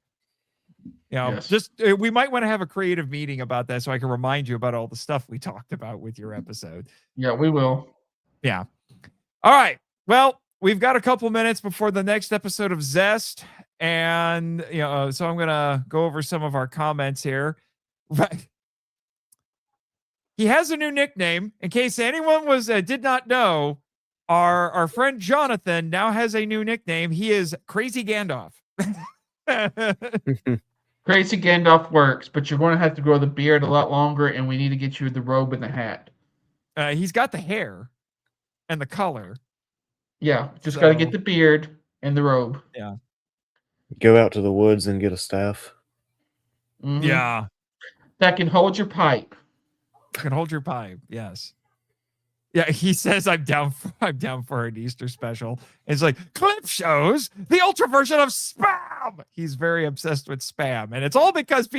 Just we might want to have a creative meeting about that so I can remind you about all the stuff we talked about with your episode. Yeah, we will. Yeah. All right. Well, we've got a couple minutes before the next episode of Zest, and so I'm gonna go over some of our comments here. Right. He has a new nickname. In case anyone did not know, our friend Jonathan now has a new nickname. He is Crazy Gandalf. Crazy Gandalf works, but you're going to have to grow the beard a lot longer, and we need to get you the robe and the hat. He's got the hair and the color. Yeah, just got to get the beard and the robe. Yeah. Go out to the woods and get a staff. Mm-hmm. Yeah. That can hold your pipe. Can hold your pipe. Yes. Yeah, he says I'm down for an Easter special. It's like clip shows the ultra version of spam. He's very obsessed with spam, and it's all because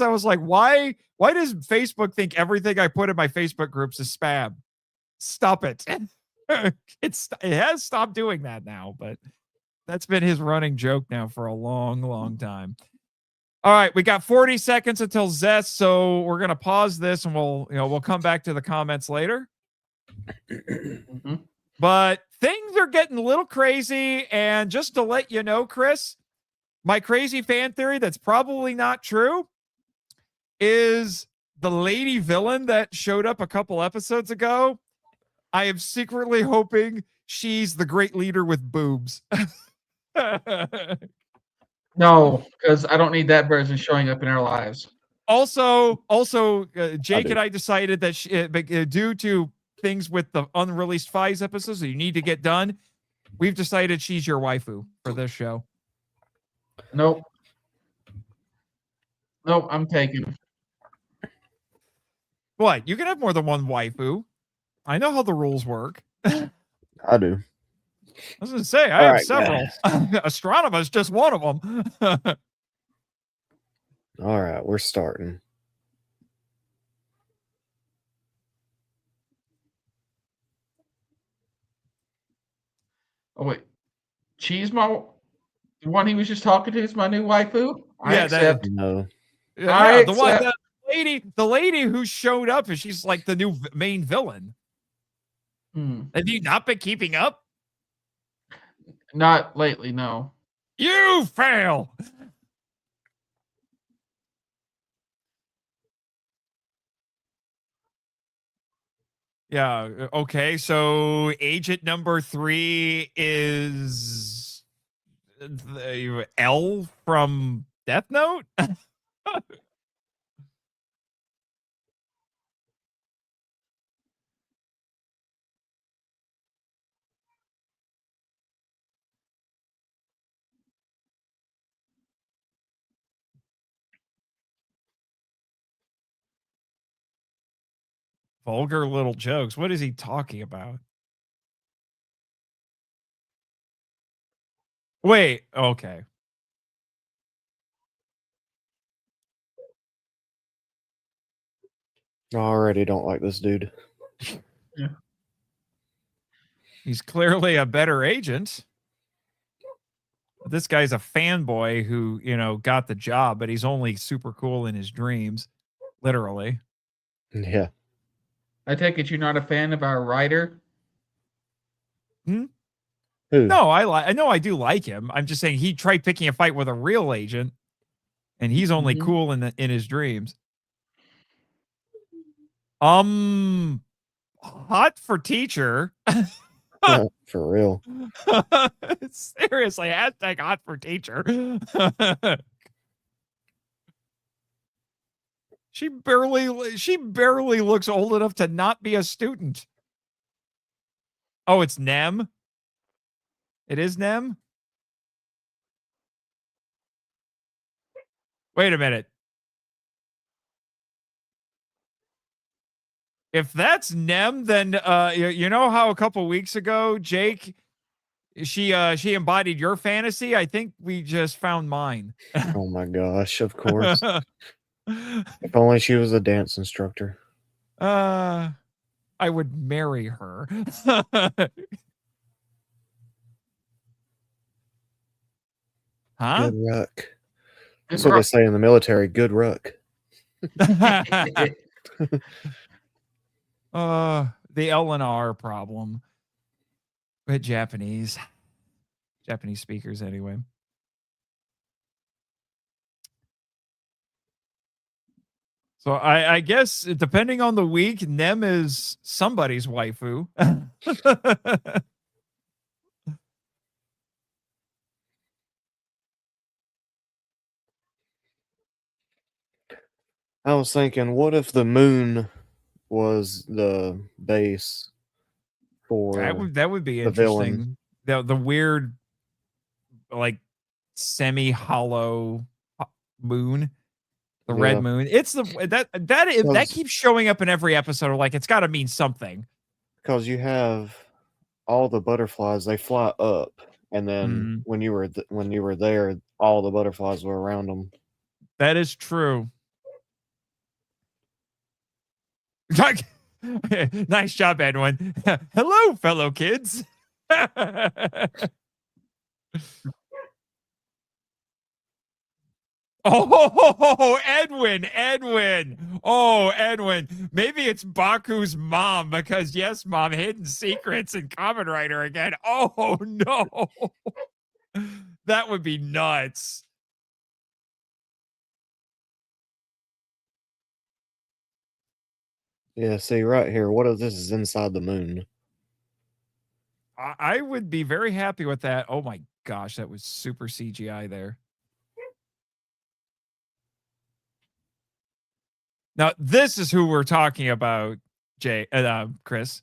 I was like, why does Facebook think everything I put in my Facebook groups is spam? Stop it. It has stopped doing that now, but that's been his running joke now for a long time. All right, we got 40 seconds until ZEZTZ, so we're gonna pause this and we'll come back to the comments later. Mm-hmm. But things are getting a little crazy, and just to let you know, Chris, my crazy fan theory that's probably not true is the lady villain that showed up a couple episodes ago. I am secretly hoping she's the great leader with boobs. No, because I don't need that version showing up in our lives. Also, Jake and I decided that due to things with the unreleased Fives episodes that you need to get done, we've decided she's your waifu for this show. Nope, I'm taking. What? You can have more than one waifu. I know how the rules work. I do. I was going to say, I have several. Astronomer's just one of them. All right, we're starting. Oh, wait. The one he was just talking to is my new waifu? I accept. No. Yeah, the lady who showed up, and she's like the new main villain. Have you not been keeping up? Not lately, no. You fail. Yeah. Okay. So agent number 3 is the L from Death Note. Vulgar little jokes. What is he talking about? Wait. Okay. I already don't like this dude. Yeah. He's clearly a better agent. This guy's a fanboy who, got the job, but he's only super cool in his dreams. Literally. Yeah. I take it you're not a fan of our writer? Who? No, I know I do like him. I'm just saying he tried picking a fight with a real agent, and he's only cool in his dreams. Hot for teacher. For real. Seriously, hashtag hot for teacher. She barely looks old enough to not be a student. Oh, it's Nem? It is Nem? Wait a minute. If that's Nem, then you know how a couple weeks ago, Jake, she embodied your fantasy? I think we just found mine. Oh my gosh, of course. If only she was a dance instructor. I would marry her. Huh? Good ruck. That's what they say in the military. Good ruck. The L and R problem with Japanese speakers anyway. So I guess depending on the week, Nem is somebody's waifu. I was thinking, what if the moon was the base for that would be the villain? interesting. The weird, like, semi-hollow moon, the red moon. It's that keeps showing up in every episode. Like, it's got to mean something. Because you have all the butterflies, they fly up, and then when you were there, all the butterflies were around them. That is true. Nice job, Edwin. Hello, fellow kids. Oh, Edwin. Oh, Edwin. Maybe it's Baku's mom because, yes, Mom, hidden secrets in Kamen Rider again. Oh, no. That would be nuts. Yeah, see, right here, what if this is inside the moon? I would be very happy with that. Oh, my gosh, that was super CGI there. Now, this is who we're talking about, Chris.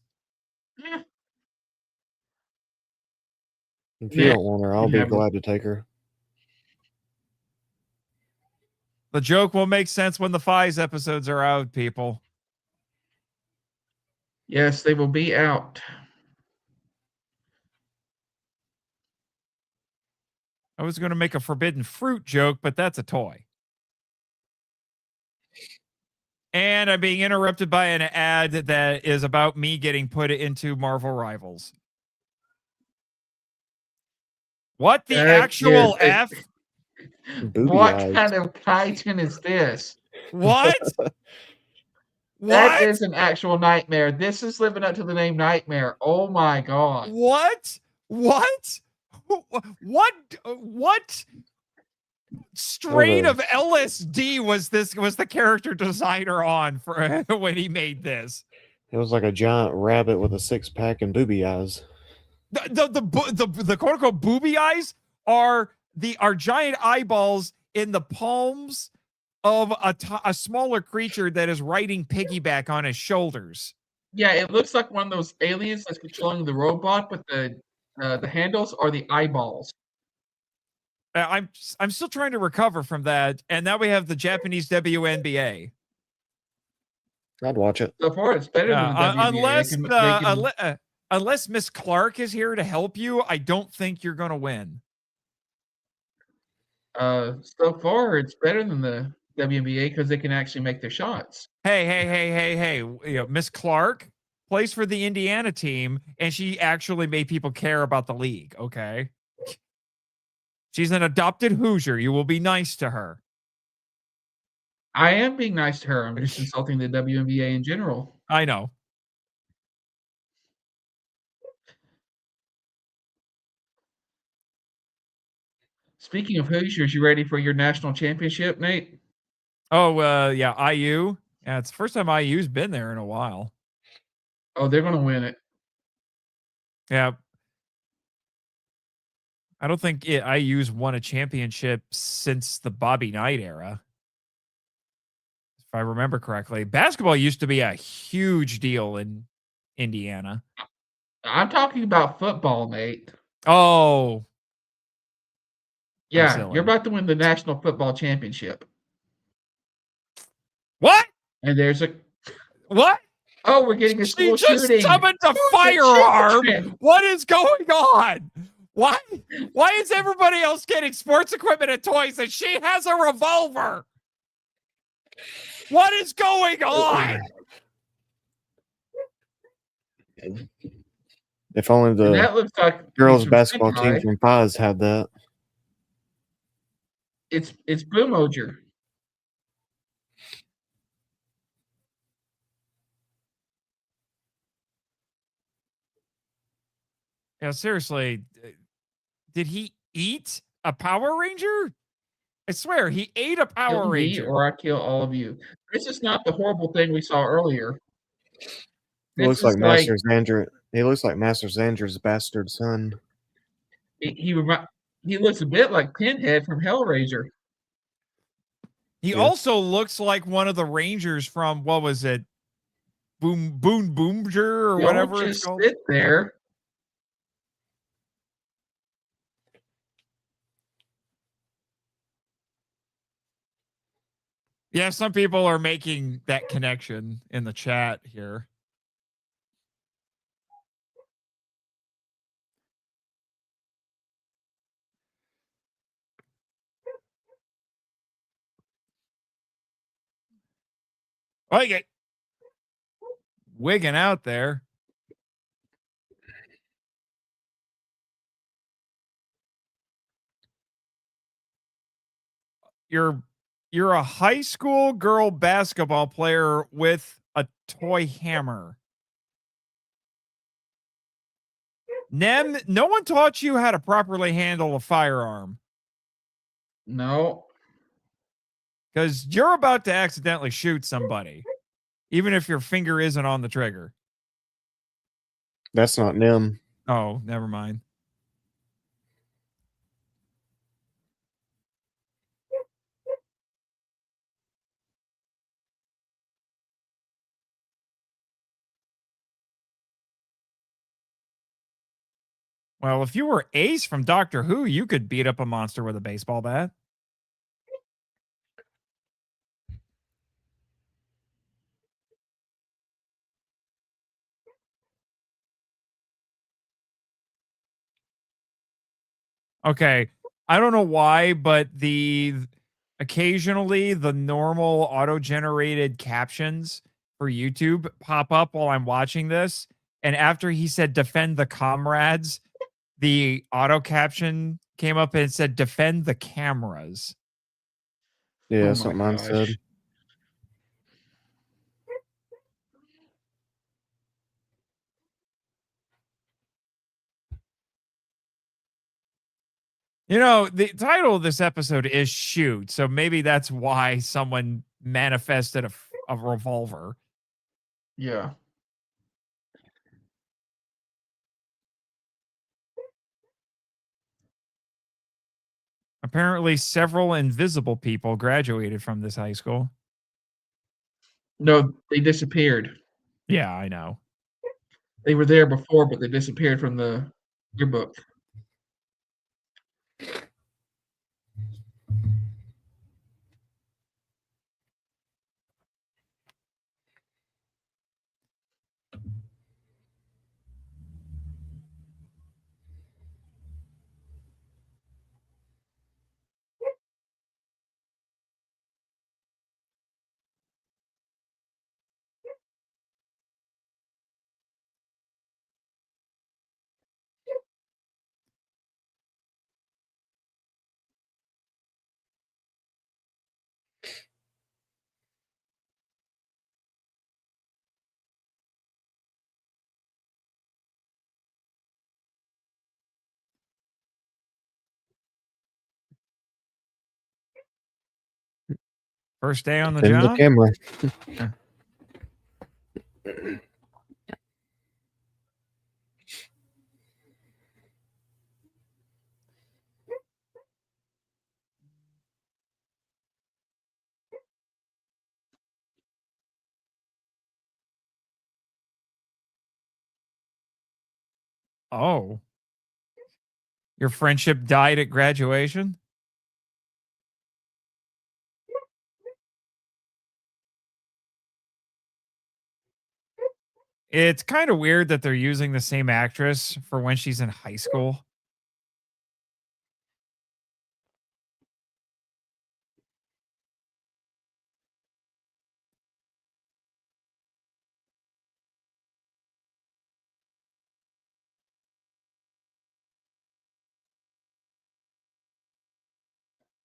If you don't want her, I'll be glad to take her. The joke will make sense when the Fies episodes are out, people. Yes, they will be out. I was going to make a forbidden fruit joke, but that's a toy. And I'm being interrupted by an ad that is about me getting put into Marvel Rivals. What the actual F? What kind of Titan is this? What? That is an actual nightmare. This is living up to the name Nightmare. Oh my god. What? What strain of LSD was the character designer on for when he made this? It was like a giant rabbit with a 6-pack and booby eyes. The quote unquote booby eyes are giant eyeballs in the palms of a smaller creature that is riding piggyback on his shoulders. Yeah, it looks like one of those aliens that's controlling the robot, but the handles are the eyeballs. I'm still trying to recover from that, and now we have the Japanese WNBA. I'd watch it. So far, it's better than the WNBA. Unless Miss Clark is here to help you, I don't think you're going to win. So far, it's better than the WNBA because they can actually make their shots. Hey! You know, Miss Clark plays for the Indiana team, and she actually made people care about the league. Okay, she's an adopted Hoosier. You will be nice to her. I am being nice to her. I'm just insulting the WNBA in general. I know. Speaking of Hoosiers, you ready for your national championship, Nate? Oh, yeah, IU. Yeah, it's the first time IU's been there in a while. Oh, they're going to win it. Yeah. I don't think IU's won a championship since the Bobby Knight era. If I remember correctly. Basketball used to be a huge deal in Indiana. I'm talking about football, Nate. Oh. Yeah, you're about to win the National Football Championship. What? And there's a... What? Oh, we're getting a school shooting. She just summoned a firearm. What is going on? Why is everybody else getting sports equipment and toys and she has a revolver? What is going on? If only the that looks like girls basketball team from Pies had that. It's Boomoger. Yeah, seriously. Did he eat a Power Ranger? I swear, he ate a Power Kill me Ranger. or I kill all of you. This is not the horrible thing we saw earlier. He This looks like is like Master Xander. He looks like Master Xander's bastard son. he looks a bit like Pinhead from Hellraiser. He Yeah. also looks like one of the Rangers from, what was it? Boomjer or whatever it's Just called. sit there. Yeah, some people are making that connection in the chat here. Like it. Wigging out there. You're a high school girl basketball player with a toy hammer. Nem, no one taught you how to properly handle a firearm. No. Because you're about to accidentally shoot somebody, even if your finger isn't on the trigger. That's not Nem. Oh, never mind. Well, if you were Ace from Doctor Who, you could beat up a monster with a baseball bat. Okay. I don't know why, but occasionally the normal auto-generated captions for YouTube pop up while I'm watching this. And after he said defend the comrades, the auto caption came up and it said defend the cameras. Yeah, Oh that's what my mine said. gosh. You know, the title of this episode is Shoot, so maybe that's why someone manifested a revolver. Yeah. Apparently, several invisible people graduated from this high school. No, they disappeared. Yeah, I know. They were there before, but they disappeared from the yearbook. First day on the In the job? camera. Oh. Your friendship died at graduation? It's kind of weird that they're using the same actress for when she's in high school.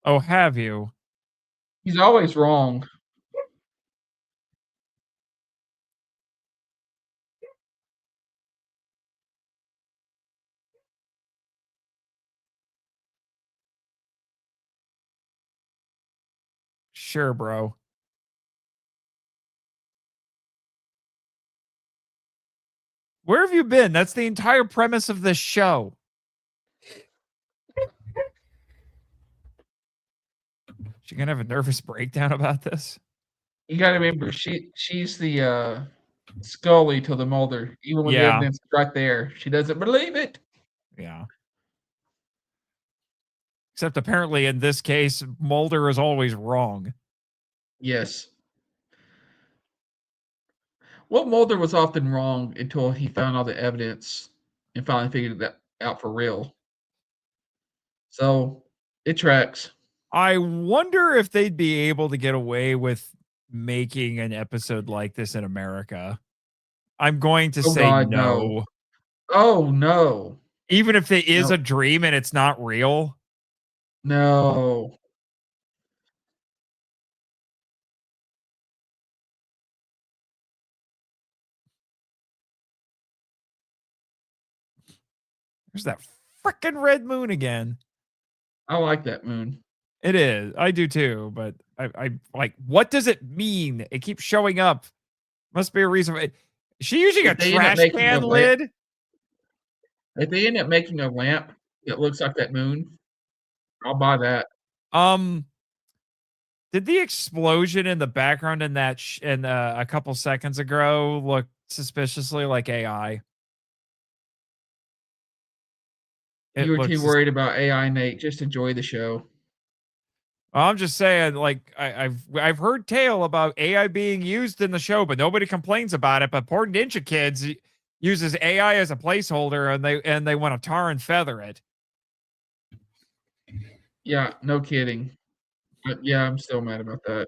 Oh, have you? He's always wrong. Sure, bro. Where have you been? That's the entire premise of this show. She gonna have a nervous breakdown about this? You got to remember, she's the Scully to the Mulder, even when the Yeah. evidence is right there. She doesn't believe it. Yeah. Except apparently in this case, Mulder is always wrong. Yes. Well, Mulder was often wrong until he found all the evidence and finally figured that out for real. So it tracks. I wonder if they'd be able to get away with making an episode like this in America. I'm going to say God, no. Oh, no. Even if it is No. a dream and it's not real. No. There's that freaking red moon again. I like that moon. It is. I do too, but I like, what does it mean? It keeps showing up. Must be a reason. Is she using a If they end up trash making can a lid? If they end up making a lamp that looks like that moon, I'll buy that. Did the explosion in the background in that a couple seconds ago look suspiciously like AI? You were too worried about AI, Nate. Just enjoy the show. I'm just saying, like, I've heard tale about AI being used in the show, but nobody complains about it. But poor Ninja Kids uses AI as a placeholder, and they want to tar and feather it. Yeah, no kidding. But yeah, I'm still mad about that.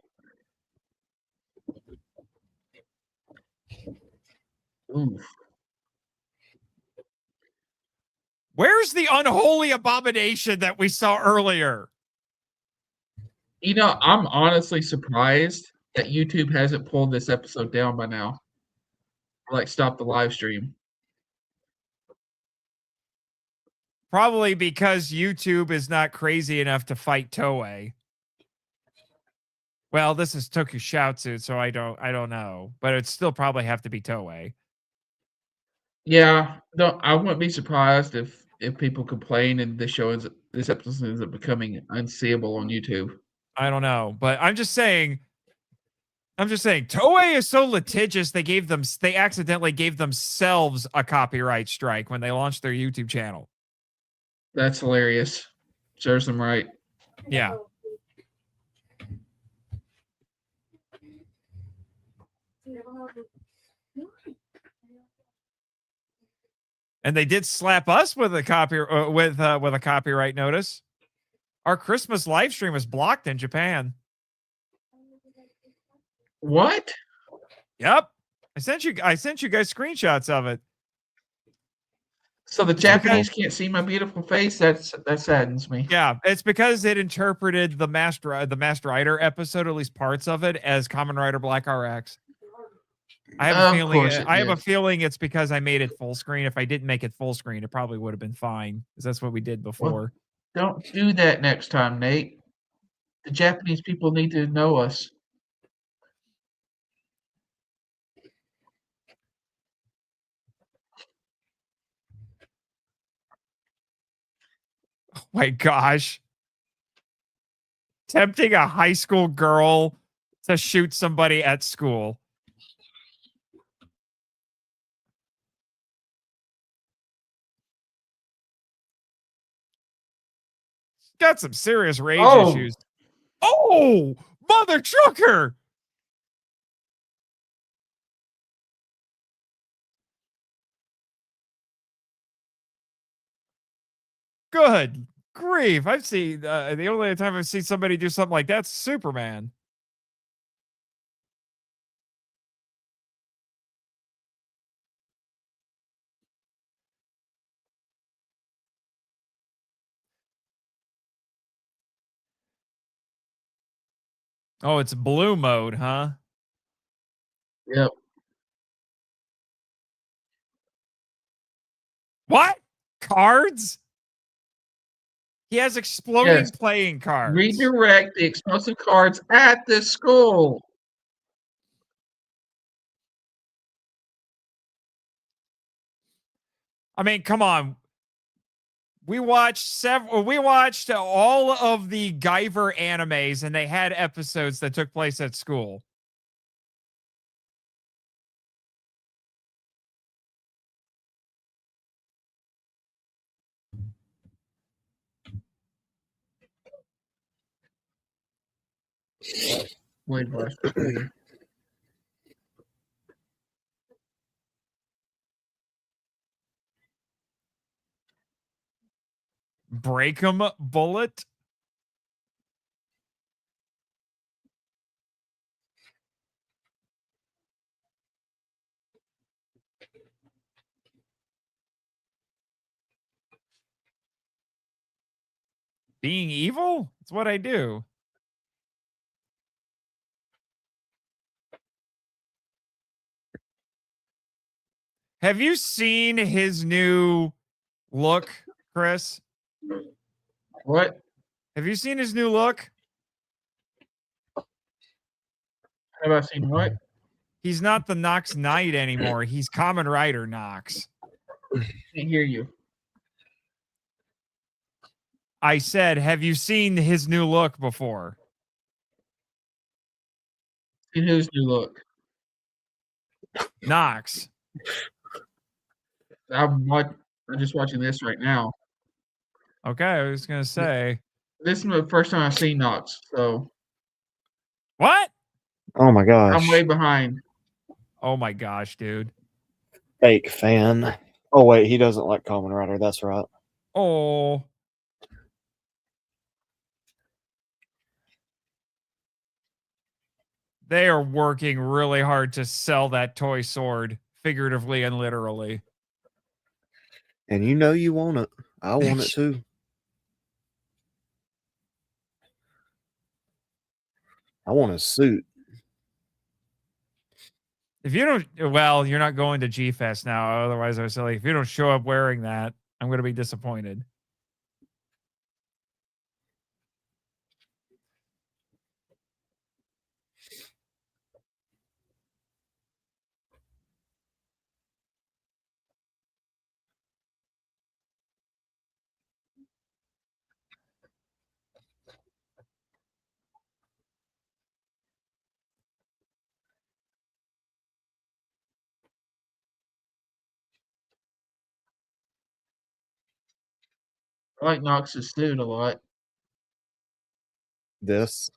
Oof. Where's the unholy abomination that we saw earlier? You know, I'm honestly surprised that YouTube hasn't pulled this episode down by now. Or like stop the live stream. Probably because YouTube is not crazy enough to fight Toei. Well, this is Tokusatsu, so I don't know, but it'd still probably have to be Toei. Yeah, no, I wouldn't be surprised if people complain and this episode ends up becoming unseeable on YouTube. I don't know, but I'm just saying Toei is so litigious they accidentally gave themselves a copyright strike when they launched their YouTube channel. That's hilarious. Serves them right. Yeah. And they did slap us with a copyright notice. Our Christmas live stream is blocked in Japan. What? Yep. I sent you guys screenshots of it. So the Japanese can't see my beautiful face? That saddens me. Yeah, it's because it interpreted the Master Rider episode, at least parts of it, as Kamen Rider Black RX. I have a feeling it's because I made it full screen. If I didn't make it full screen, it probably would have been fine, because that's what we did before. Well, don't do that next time, Nate. The Japanese people need to know us. Oh my gosh. Tempting a high school girl to shoot somebody at school. Got some serious rage issues. Oh, mother trucker. Good grief. I've seen the only time I've seen somebody do something like that's Superman. Oh, it's blue mode, huh? Yep. What? Cards? He has exploding Yes. playing cards. Redirect the explosive cards at the school. I mean, come on. We watched all of the Guyver animes, and they had episodes that took place at school. Wait, watch here. Break 'em bullet. Being evil? It's what I do. Have you seen his new look, Chris? What? Have you seen his new look? Have I seen what? He's not the Nox Knight anymore. He's Kamen Rider Nox. Can't hear you. I said, have you seen his new look before? And whose new look? Nox. I'm just watching this right now. Okay, I was gonna say. This is the first time I've seen Nox, so What? Oh my gosh. I'm way behind. Oh my gosh, dude. Fake fan. Oh wait, he doesn't like Kamen Rider. That's right. Oh. They are working really hard to sell that toy sword, figuratively and literally. And you know you want it. I want it too. I want a suit. If you don't, well, you're not going to G Fest now. Otherwise, I was like, if you don't show up wearing that, I'm going to be disappointed. I like Nox's suit a lot. This.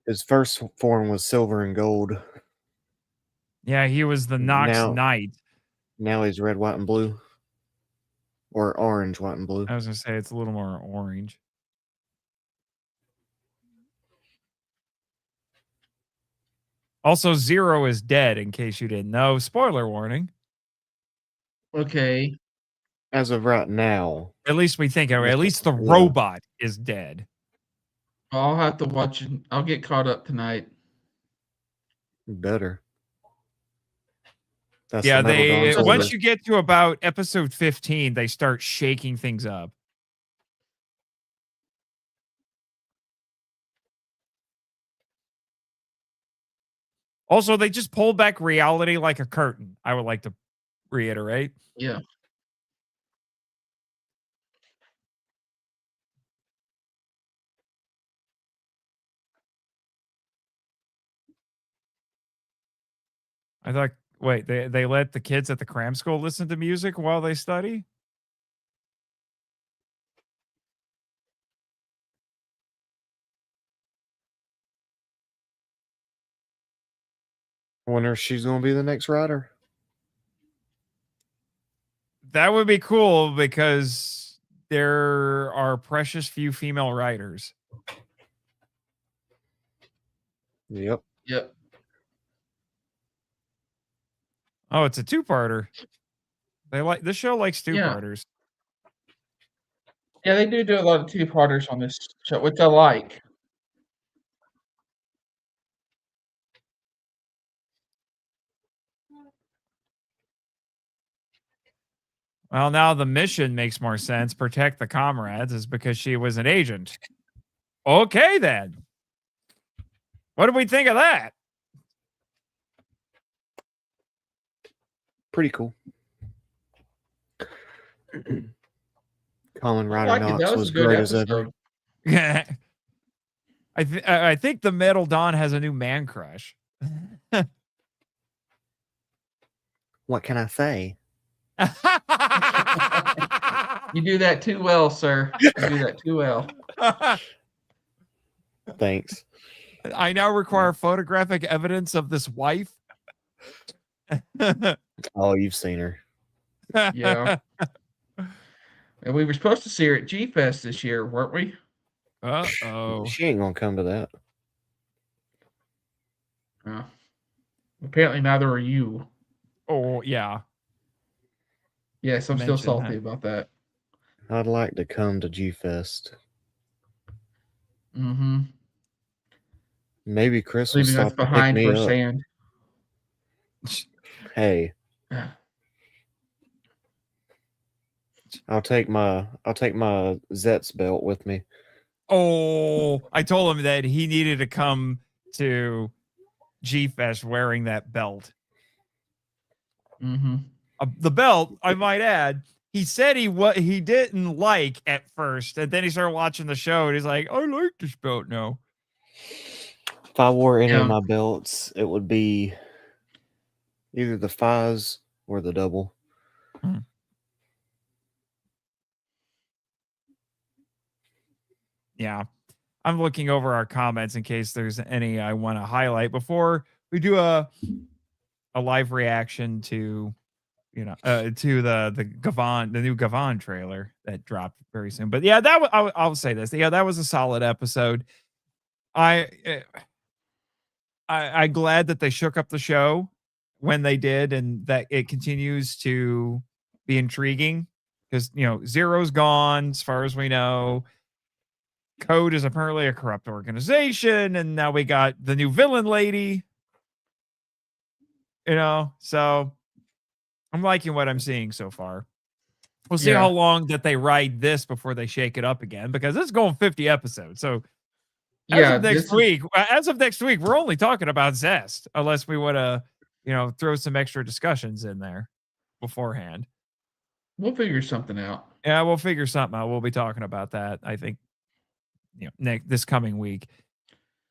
His first form was silver and gold. Yeah, he was the Nox Knight. Now he's red, white, and blue. Or orange, white, and blue. I was going to say it's a little more orange. Also, Zero is dead, in case you didn't know. Spoiler warning. Okay. As of right now. At least we think, at least the robot is dead. I'll have to watch it. I'll get caught up tonight. Better. That's once you get to about episode 15, they start shaking things up. Also, they just pulled back reality like a curtain. I would like to reiterate. Yeah. I thought, wait, they let the kids at the cram school listen to music while they study? I wonder if she's going to be the next rider. That would be cool because there are precious few female riders. Yep. Yep. Oh, it's a two-parter. This show likes two-parters. Yeah, they do a lot of two-parters on this show, which I like. Well, now the mission makes more sense. Protect the comrades is because she was an agent. Okay, then. What do we think of that? Pretty cool. Kamen Rider like it. Knox That was a good great as ever. episode. I think the Metal Dawn has a new man crush. What can I say? You do that too well, sir. You do that too well. Thanks. I now require photographic evidence of this wife. Oh, you've seen her. Yeah. And we were supposed to see her at G-Fest this year, weren't we? Uh-oh. She ain't gonna come to that. Apparently neither are you. Oh, yeah. Yes, I'm still salty about that. I'd like to come to G-Fest. Mm-hmm. Maybe Chris will Leaving us stop and pick behind me for up. sand. Hey, I'll take my ZEZTZ belt with me. Oh, I told him that he needed to come to G-Fest wearing that belt. Mm-hmm. The belt, I might add, he said he didn't like at first, and then he started watching the show, and he's like, I like this belt now. If I wore any of my belts, it would be either the Fies or the double. Yeah. I'm looking over our comments in case there's any I want to highlight before we do a live reaction to to the Gavon, the new Gavon trailer that dropped very soon. But yeah, I'll say this. Yeah, that was a solid episode. I'm glad that they shook up the show when they did, and that it continues to be intriguing because Zero's gone as far as we know. Code is apparently a corrupt organization, and now we got the new villain lady. So I'm liking what I'm seeing so far. We'll see how long that they ride this before they shake it up again, because it's going 50 episodes. So as of next week, we're only talking about ZEZTZ, unless we want to, throw some extra discussions in there beforehand. We'll figure something out. Yeah, we'll figure something out. We'll be talking about that, I think, this coming week.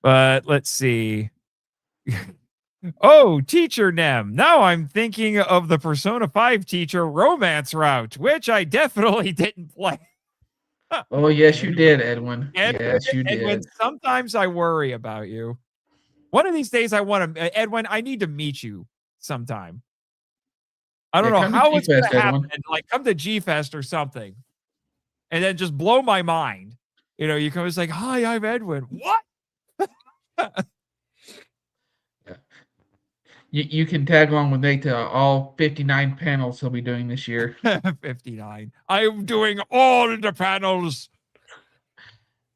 But let's see. Oh, Teacher Nem. Now I'm thinking of the Persona 5 teacher romance route, which I definitely didn't play. Oh, yes, you did, Edwin. Yes, you did. Edwin, sometimes I worry about you. One of these days I want to, Edwin, I need to meet you sometime. I don't know how it's going to happen. Like, come to G-Fest or something. And then just blow my mind. You come, it's like, hi, I'm Edwin. What? You can tag along with Nate to all 59 panels he'll be doing this year. 59. I'm doing all the panels.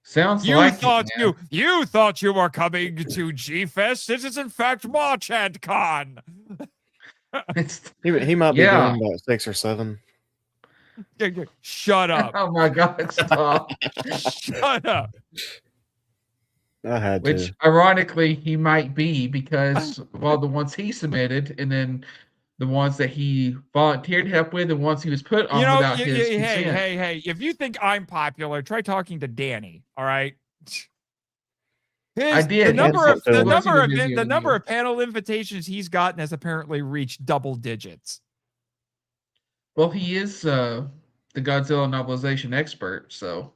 Sounds you like thought you thought you were coming to G-Fest. This is in fact Marchand Con. He might be doing about 6 or 7. Shut up. Oh my God, stop. Shut up. I had Which, to. ironically, he might be, because, well, the ones he submitted, and then the ones that he volunteered to help with, and ones he was put on without his consent. Hey, if you think I'm popular, try talking to Danny, all right? I did. The number of panel invitations he's gotten has apparently reached double digits. Well, he is the Godzilla novelization expert, so.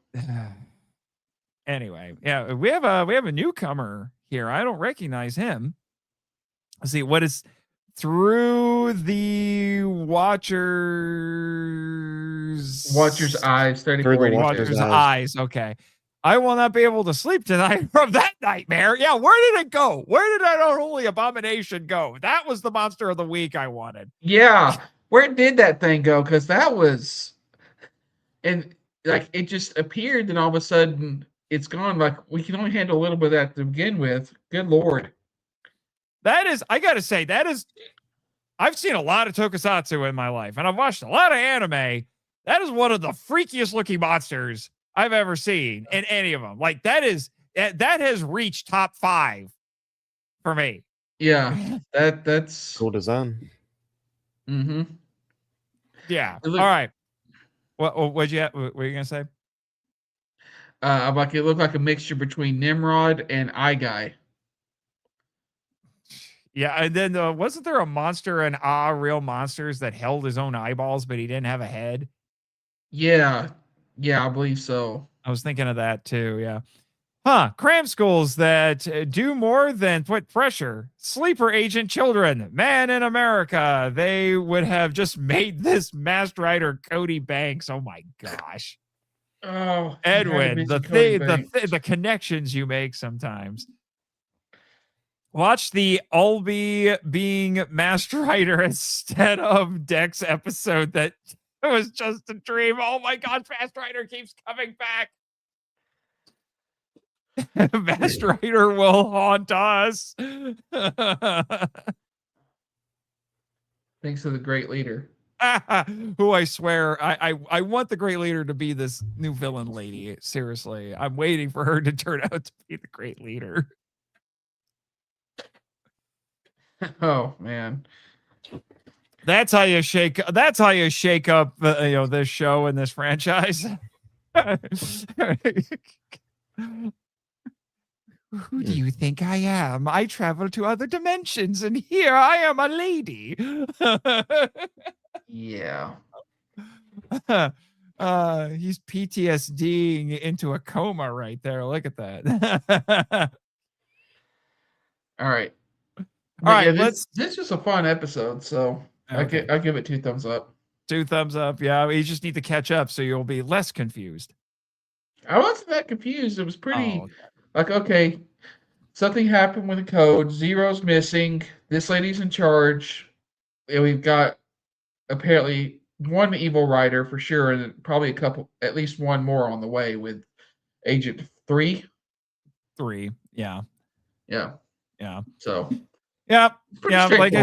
Anyway, yeah, we have a newcomer here. I don't recognize him. Let's see what is through the Watcher's eyes. 34 Watcher's eyes. Okay. I will not be able to sleep tonight from that nightmare. Yeah, where did it go? Where did that unholy abomination go? That was the monster of the week I wanted. Yeah, where did that thing go? Because that was, and like it just appeared, and all of a sudden it's gone. Like, we can only handle a little bit of that to begin with. Good Lord. That is, I gotta say, that is I've seen a lot of tokusatsu in my life, and I've watched a lot of anime. That is one of the freakiest looking monsters I've ever seen in any of them. Like that has reached top 5 for me. Yeah, that's Cool design. Mm-hmm. Yeah. All right. What'd you have? What were you gonna say? Like it looked like a mixture between Nimrod and Eye Guy. Yeah, and then wasn't there a monster in Real Monsters that held his own eyeballs, but he didn't have a head? Yeah, I believe so. I was thinking of that too. Yeah. Huh. Cram schools that do more than put pressure. Sleeper agent children. Man in America. They would have just made this Masked Rider Cody Banks. Oh my gosh. Oh, Edwin, the connections you make sometimes. Watch the Albie being Masked Rider instead of Dex episode that was just a dream. Oh my god, Masked Rider keeps coming back. Masked Rider will haunt us. Thanks to the great leader. Who I swear, I want the great leader to be this new villain lady. Seriously, I'm waiting for her to turn out to be the great leader. Oh man, that's how you shake up this show and this franchise. Who do you think I am? I travel to other dimensions, and here I am a lady. Yeah. He's PTSDing into a coma right there. Look at that. All right. All right, yeah, this was a fun episode, so okay. I'll give it 2 thumbs up. 2 thumbs up. Yeah, you just need to catch up so you'll be less confused. I wasn't that confused. It was pretty like, okay, something happened with the code. Zero's missing. This lady's in charge. And we've got apparently one evil rider for sure, and probably at least one more on the way with Agent 3. 3, yeah. Yeah. So. Yeah. Like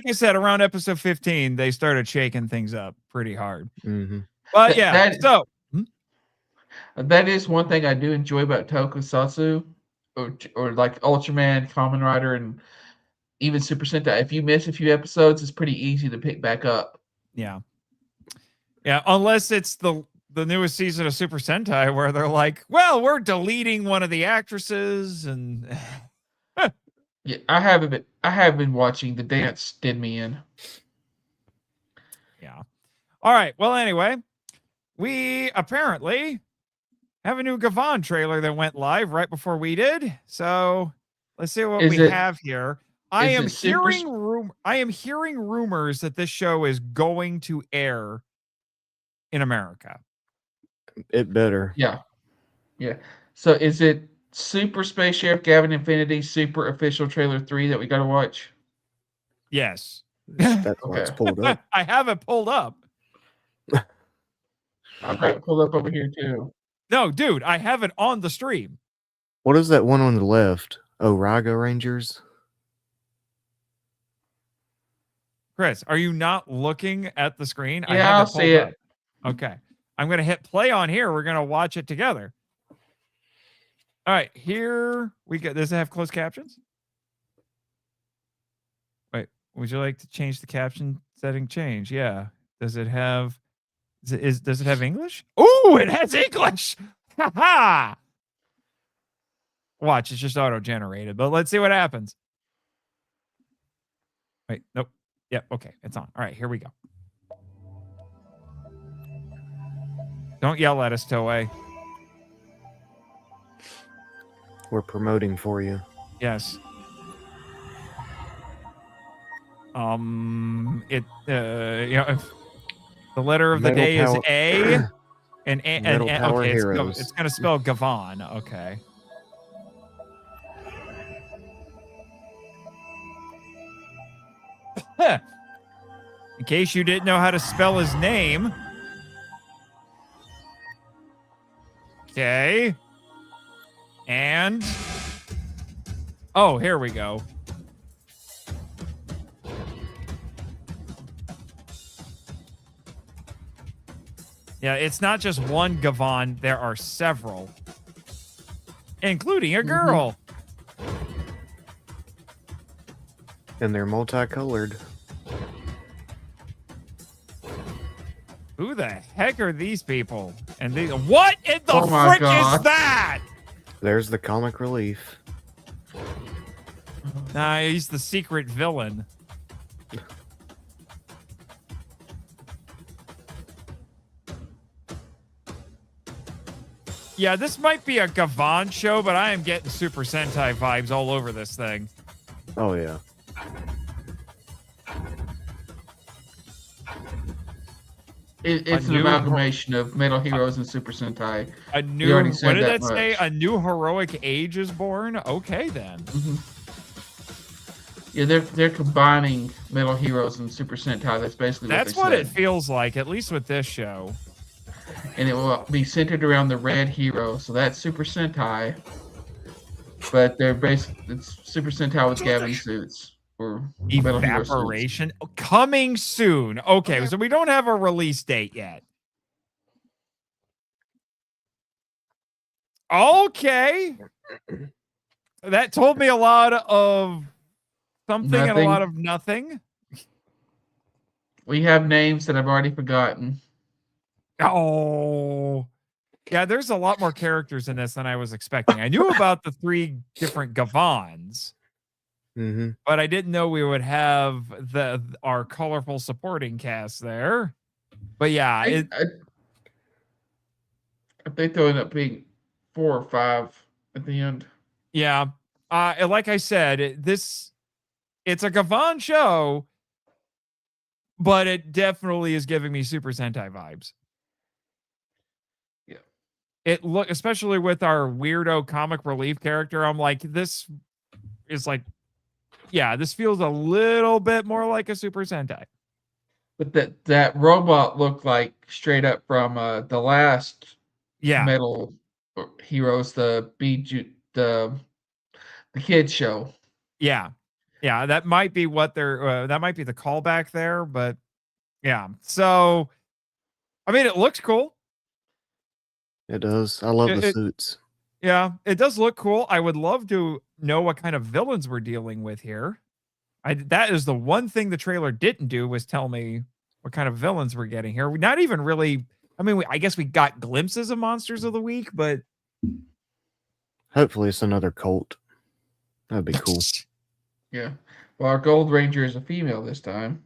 I said, around episode 15, they started shaking things up pretty hard. Mm-hmm. But that is one thing I do enjoy about Tokusatsu, or like Ultraman, Kamen Rider, and even Super Sentai. If you miss a few episodes, it's pretty easy to pick back up. Yeah, unless it's the newest season of Super Sentai where they're like, well, we're deleting one of the actresses, and yeah, I have been watching. The dance did me in. Yeah. All right. Well, anyway, we apparently have a new Gavon trailer that went live right before we did. So let's see what we have here. I am hearing rumors that this show is going to air in America. It better. Yeah. So is it Super Space Sheriff Gavin Infinity Super Official Trailer 3 that we got to watch? Yes. That's why it's pulled up. I have it pulled up. I've got it pulled up over here too. No, dude, I have it on the stream. What is that one on the left? Raga Rangers? Chris, are you not looking at the screen? Yeah, I'll see it. Okay. I'm going to hit play on here. We're going to watch it together. All right. Here we go. Does it have closed captions? Wait, would you like to change the caption setting? Change. Yeah. Does it have... Does it have English? Oh, it has English. Ha! Watch, it's just auto-generated, but let's see what happens. Wait, nope. Yep, okay, it's on. All right, here we go. Don't yell at us, Toei. We're promoting for you. Yes. The letter of the day is A, and okay, it's gonna spell Gavon. Okay. In case you didn't know how to spell his name. Okay. And here we go. Yeah, it's not just one Gavon. There are several, including a girl. And they're multicolored. Who the heck are these people? And they, what in the Oh my frick God. is that? There's the comic relief. Nah, he's the secret villain. Yeah, this might be a Gavon show, but I am getting Super Sentai vibes all over this thing. Oh, yeah. It's an amalgamation of Metal Heroes and Super Sentai. A new, what did that say? A new heroic age is born? Okay, then. Yeah, they're combining Metal Heroes and Super Sentai. That's basically That's what it feels like, at least with this show. And it will be centered around the red hero, so that's Super Sentai. But they're it's Super Sentai with Gavin suits or Metal Hero suits. Evaporation coming soon. Okay, so we don't have a release date yet. Okay. That told me a lot of something and a lot of nothing. We have names that I've already forgotten. Oh, yeah, there's a lot more characters in this than I was expecting. I knew about the 3 different Gavons, but I didn't know we would have our colorful supporting cast there. But yeah, I think they'll end up being 4 or 5 at the end. Yeah, like I said, it's a Gavon show, but it definitely is giving me Super Sentai vibes. It especially with our weirdo comic relief character, I'm like, this is like, yeah, this feels a little bit more like a Super Sentai. But that robot looked like straight up from the last Metal Heroes, the kids show. Yeah, that might be what they're. That might be the callback there, but yeah. So, I mean, it looks cool. It does. I love the suits. Yeah, it does look cool. I would love to know what kind of villains we're dealing with here. That is the one thing the trailer didn't do, was tell me what kind of villains we're getting here. We're not even really. I mean, I guess we got glimpses of Monsters of the Week, but hopefully it's another cult. That'd be cool. Yeah. Well, our Gold Ranger is a female this time.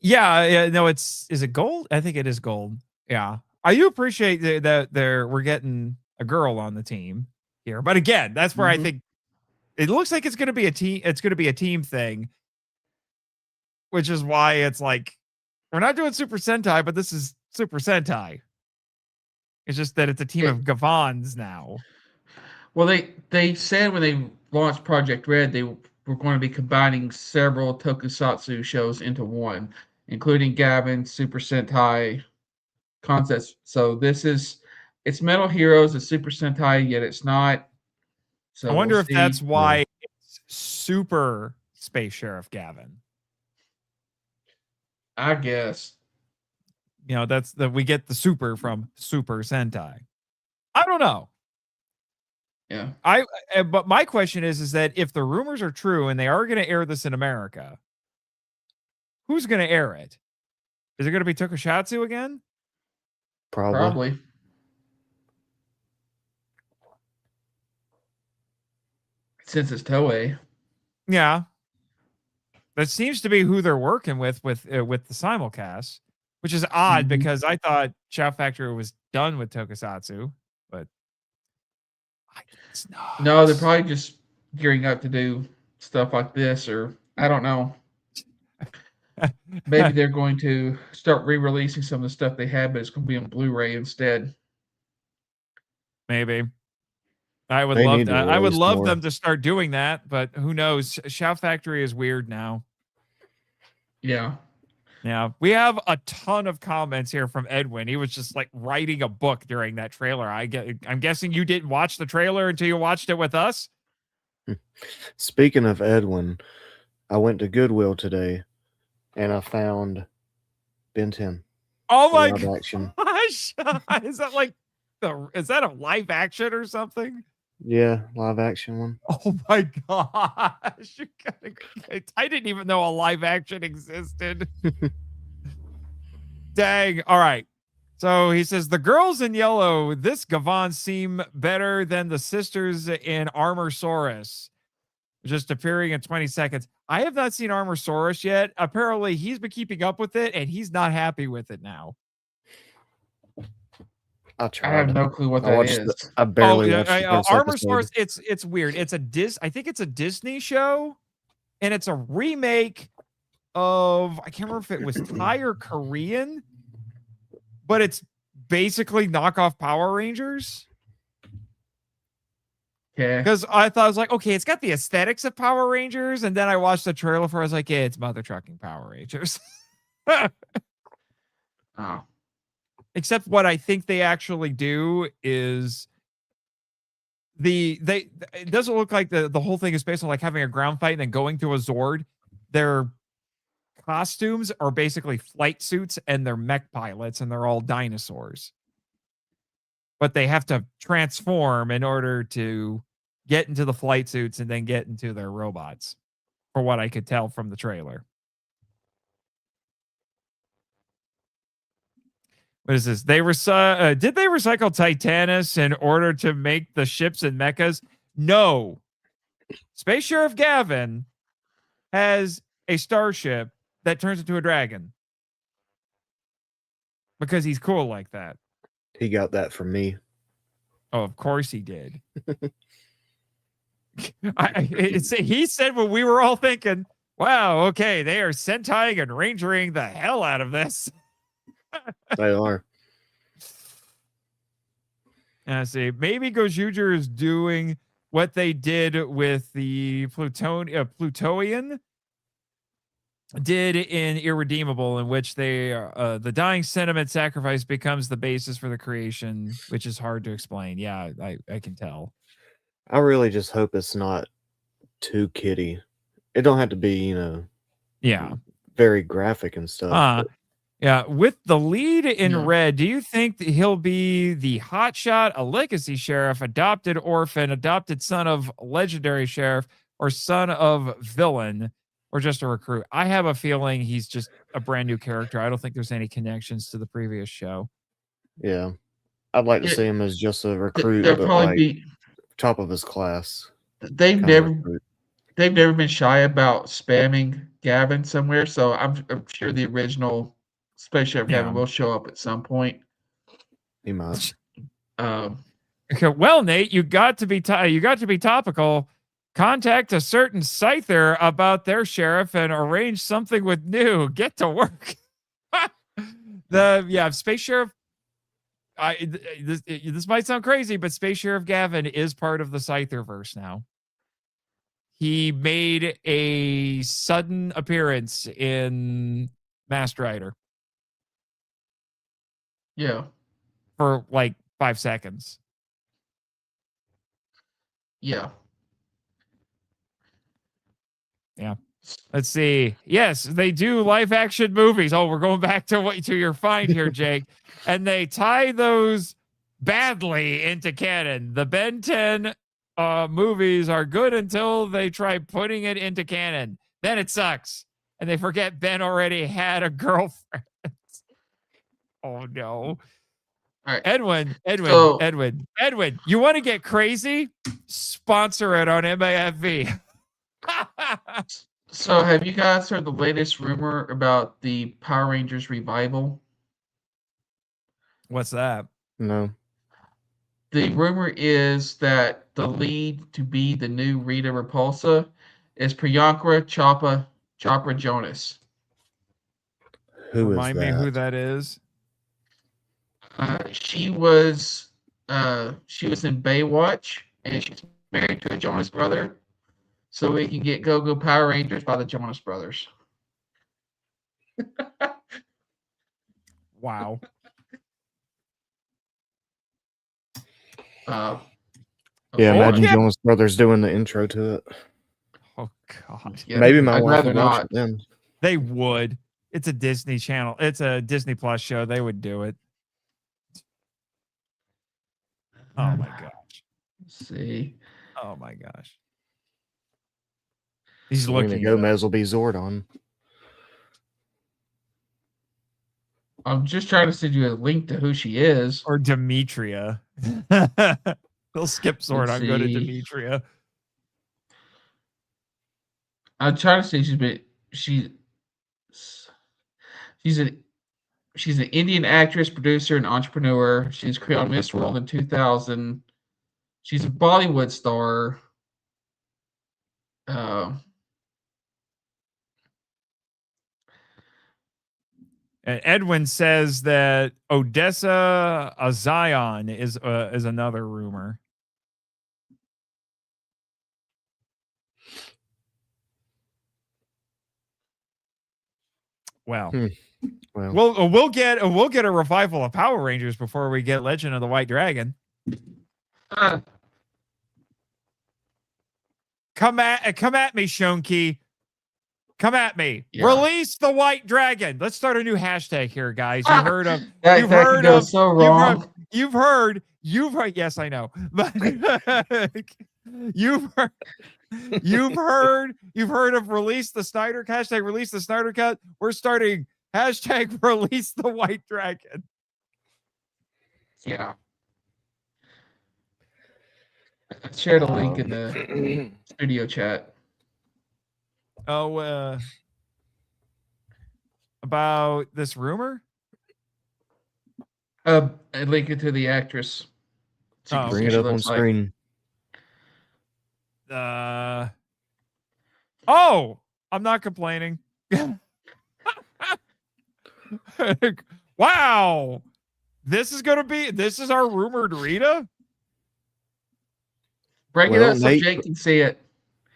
Yeah. No, is it gold? I think it is gold. Yeah. I do appreciate that we're getting a girl on the team here, but again, that's where I think it looks like it's going to be a team. It's going to be a team thing, which is why it's like we're not doing Super Sentai, but this is Super Sentai. It's just that it's a team of Gavons now. Well, they said when they launched Project Red, they were going to be combining several tokusatsu shows into one, including Gavin, Super Sentai concepts. So it's Metal Heroes, it's Super Sentai, yet it's not. So I wonder if that's why it's Super Space Sheriff Gavin. I guess. You know, that's we get the super from Super Sentai. I don't know. Yeah. But my question is that if the rumors are true and they are going to air this in America, who's going to air it? Is it going to be Tokusatsu again? Probably. Since it's Toei. Yeah. That seems to be who they're working with the simulcast, which is odd because I thought Shout Factory was done with Tokusatsu, but I guess not. No, they're probably just gearing up to do stuff like this, or I don't know. Maybe they're going to start re-releasing some of the stuff they had, but it's going to be on Blu-ray instead. Maybe. I would love them to start doing that, but who knows? Shout Factory is weird now. Yeah. Yeah. We have a ton of comments here from Edwin. He was just like writing a book during that trailer. I'm guessing you didn't watch the trailer until you watched it with us. Speaking of Edwin, I went to Goodwill today and I found Ben 10. Oh my live action. gosh. Is that like is that a live action or something? Yeah, live action one. Oh my gosh. I didn't even know a live action existed. Dang. All right. So he says the girls in yellow, this Gavan seem better than the sisters in Armorsaurus. Just appearing in 20 seconds. I have not seen Armorsaurus yet. Apparently, he's been keeping up with it and he's not happy with it now. I tried. I have no clue what I that watched is. I barely watched the first Armorsaurus. episode. It's weird. It's a I think it's a Disney show, and it's a remake of I can't remember if it was Thai or Korean, but it's basically knockoff Power Rangers. Okay. Because I thought I was like, okay, it's got the aesthetics of Power Rangers, and then I watched the trailer for. I was like, yeah, it's mother trucking Power Rangers. Oh. Except what I think they actually do is it doesn't look like the whole thing is based on like having a ground fight and then going through a Zord. Their costumes are basically flight suits and they're mech pilots and they're all dinosaurs. But they have to transform in order to get into the flight suits and then get into their robots, for what I could tell from the trailer. What is this? Did they recycle Titanus in order to make the ships and mechas? No. Space Sheriff Gavin has a starship that turns into a dragon. Because he's cool like that. He got that from me. Oh, of course he did. He said when we were all thinking, wow, okay, they are Sentaiing and Rangering the hell out of this. They are. I see. Maybe Gojuger is doing what they did with the Plutoian did in Irredeemable, in which they the dying sentiment sacrifice becomes the basis for the creation, which is hard to explain. Yeah, I can tell. I really just hope it's not too kiddie. It don't have to be, Yeah, very graphic and stuff. Yeah, with the lead in Yeah. red, do you think that he'll be the hotshot, a legacy sheriff, adopted orphan, adopted son of legendary sheriff, or son of villain, or just a recruit? I have a feeling he's just a brand new character. I don't think there's any connections to the previous show. Yeah. I'd like to Yeah. see him as just a recruit, They'll but probably like be. top of his class. They've kind of never. recruit. They've never been shy about spamming Gavin somewhere, so I'm sure the original Space Sheriff Gavin will show up at some point. He might. Okay, well, Nate, you got to be topical. Contact a certain Scyther about their sheriff and arrange something with new. Get to work. Space Sheriff. This might sound crazy, but Space Sheriff Gavin is part of the Scytherverse now. He made a sudden appearance in Masked Rider. Yeah. For like 5 seconds. Yeah. Yeah. Let's see. Yes, they do live action movies. Oh, we're going back to your find here, Jake. And they tie those badly into canon. The Ben 10 movies are good until they try putting it into canon. Then it sucks. And they forget Ben already had a girlfriend. Oh no. All right. Edwin, you want to get crazy? Sponsor it on MAFV. So have you guys heard the latest rumor about the Power Rangers revival? What's that? No. The rumor is that the lead to be the new Rita Repulsa is Priyanka Chopra Jonas. Remind me who that is. She was in Baywatch, and she's married to a Jonas brother. So we can get Go Power Rangers by the Jonas Brothers. Wow. Imagine Jonas Brothers doing the intro to it. Oh God. Yeah, maybe my I'd wife rather would watch not. it then. They would. It's a Disney Channel. It's a Disney Plus show. They would do it. Oh my gosh. Let's see. Oh my gosh. He's Selena looking. Gomez will be Zordon. I'm just trying to send you a link to who she is. Or Demetria. He'll skip Zordon, go to Demetria. I'm trying to say she's an Indian actress, producer, and entrepreneur. She's created on Miss World in 2000. She's a Bollywood star. And Edwin says that Odessa Zion is another rumor. Well, we'll get a revival of Power Rangers before we get Legend of the White Dragon. Come at me, Shonky. Come at me. Yeah. Release the White Dragon. Let's start a new hashtag here, guys. You've heard of You've heard. Yes, I know. But you've heard of release the Snyder hashtag release the Snyder cut. We're starting hashtag release the White Dragon. Yeah. I shared a link in the studio chat. Oh, about this rumor? I link it to the actress. So bring it up on screen. I'm not complaining. Wow. This is our rumored Rita? Break it up so Jake can see it.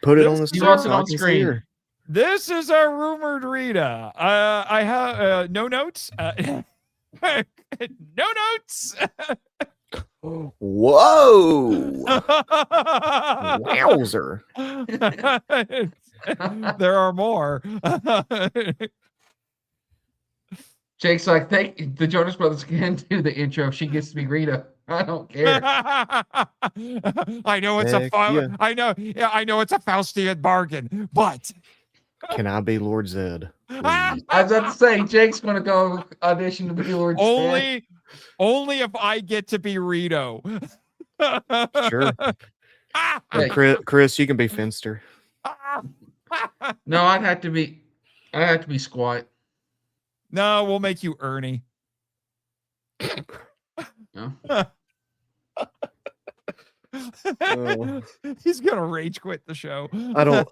Put it on the screen. He wants it on screen. This is our rumored Rita. I have no notes. No notes. Whoa! Wowzer! There are more. Jake's like, thank the Jonas Brothers can do the intro if she gets to be Rita. I don't care. I know it's I know it's a Faustian bargain, but can I be Lord Zed? I was about to say Jake's going to go audition to be Lord Zed. Only if I get to be Rito. Sure. Chris, you can be Finster. No, I'd have to be Squat. No, we'll make you Ernie. No. He's gonna rage quit the show. I don't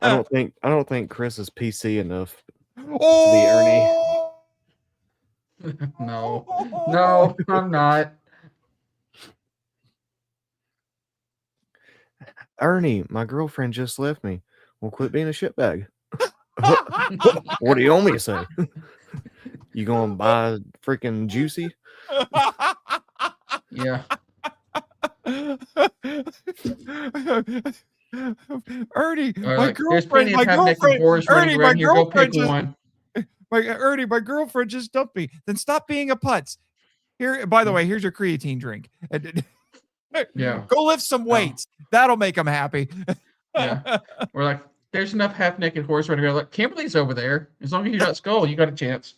think Chris is PC enough to be Ernie. No, I'm not. Ernie, my girlfriend just left me. Well, quit being a shitbag. What do you want me to say? You gonna buy freaking Juicy? Yeah. Ernie, my girlfriend just dumped me. Then stop being a putz. Here, by the way, here's your creatine drink. Yeah. Go lift some weights. That'll make them happy. Yeah. We're like, there's enough half-naked horse right here. Like, Kimberly's over there. As long as you're not Skull, you got a chance.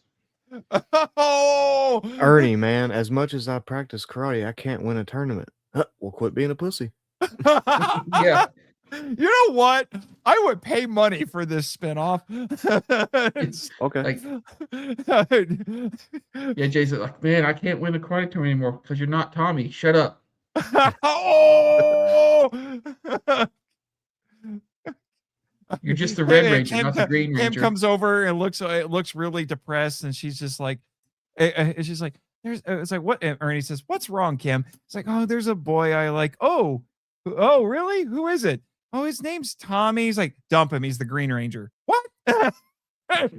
Oh, Ernie, man, as much as I practice karate, I can't win a tournament. Well, quit being a pussy. Yeah. You know what? I would pay money for this spinoff. Okay. Yeah, Jason's like, man, I can't win a karate tournament anymore because you're not Tommy. Shut up. Oh! You're just the Red Ranger, not the Green Ranger. Kim comes over and looks really depressed, and she's just like, it's like, what? And Ernie says, "What's wrong, Kim?" It's like, "Oh, there's a boy I like." Oh, really? Who is it? Oh, his name's Tommy. He's like, dump him. He's the Green Ranger. What?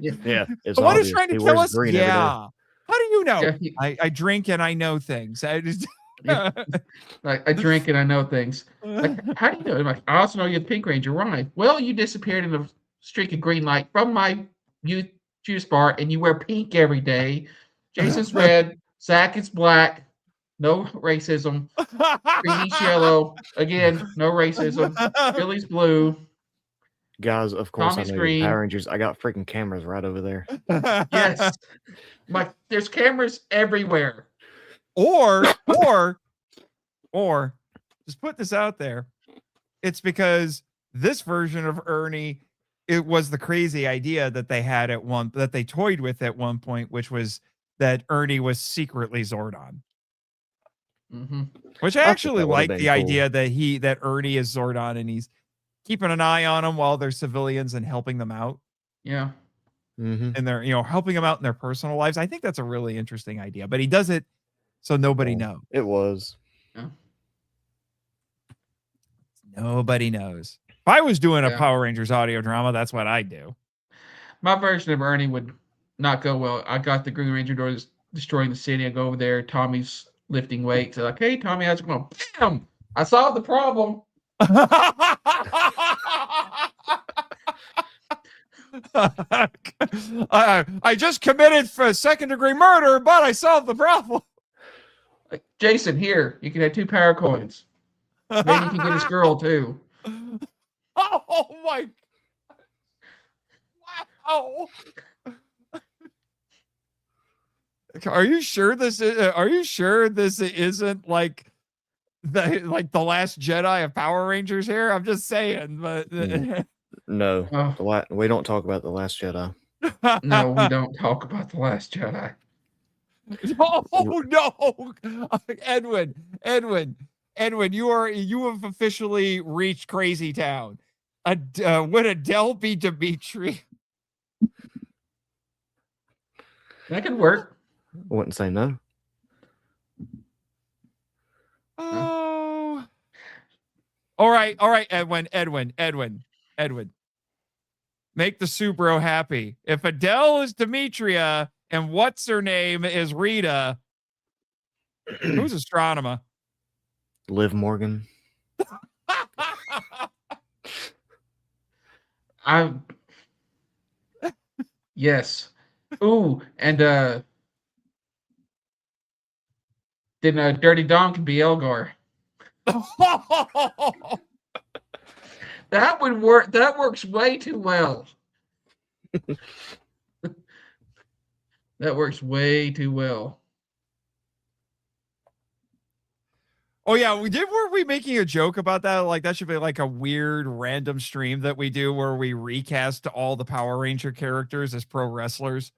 Yeah. It's what is trying to kill us? Yeah. How do you know? Yeah, I drink and I know things. I just. Like, I drink and I know things. Like, how do you know? Like, I also know you're the Pink Ranger. Why? Well, you disappeared in a streak of green light from my youth choose part, and you wear pink every day. Jason's red. Zach is black. No racism. Creedy's yellow. Again, no racism. Billy's blue. Guys, of course Tommy's I know your green. Power Rangers. I got freaking cameras right over there. Yes. There's cameras everywhere. Or just put this out there. It's because this version of Ernie, it was the crazy idea that they had that they toyed with at one point, which was that Ernie was secretly Zordon. Mm-hmm. Which I actually like the idea that Ernie is Zordon and he's keeping an eye on them while they're civilians and helping them out. Yeah. Mm-hmm. And they're, helping them out in their personal lives. I think that's a really interesting idea, but he does it so nobody knows. It was. Yeah. Nobody knows. If I was doing a Power Rangers audio drama, that's what I'd do. My version of Ernie would not go well. I got the Green Ranger doors destroying the city. I go over there. Tommy's lifting weights. They're like, hey, Tommy, how's it going? Bam! I solved the problem. I just committed for second-degree murder, but I solved the problem. Like, Jason, here, you can have 2 power coins. Maybe you can get his girl too. Oh my! Wow! Are you sure this is? Are you sure this isn't like the Last Jedi of Power Rangers here? I'm just saying, but no, we don't talk about the Last Jedi. No, we don't talk about the Last Jedi. Oh no, Edwin, you have officially reached Crazy Town. Would Adele be Dimitri? That could work. I wouldn't say no. Oh, all right, Edwin. Make the Subro happy. If Adele is Demetria and what's her name is Rita, who's Astronema? Liv Morgan. Yes. Ooh, and then Dirty Dom can be Elgar. That would work. That works way too well. That works way too well. Oh yeah, were we making a joke about that? Like that should be like a weird random stream that we do where we recast all the Power Ranger characters as pro wrestlers.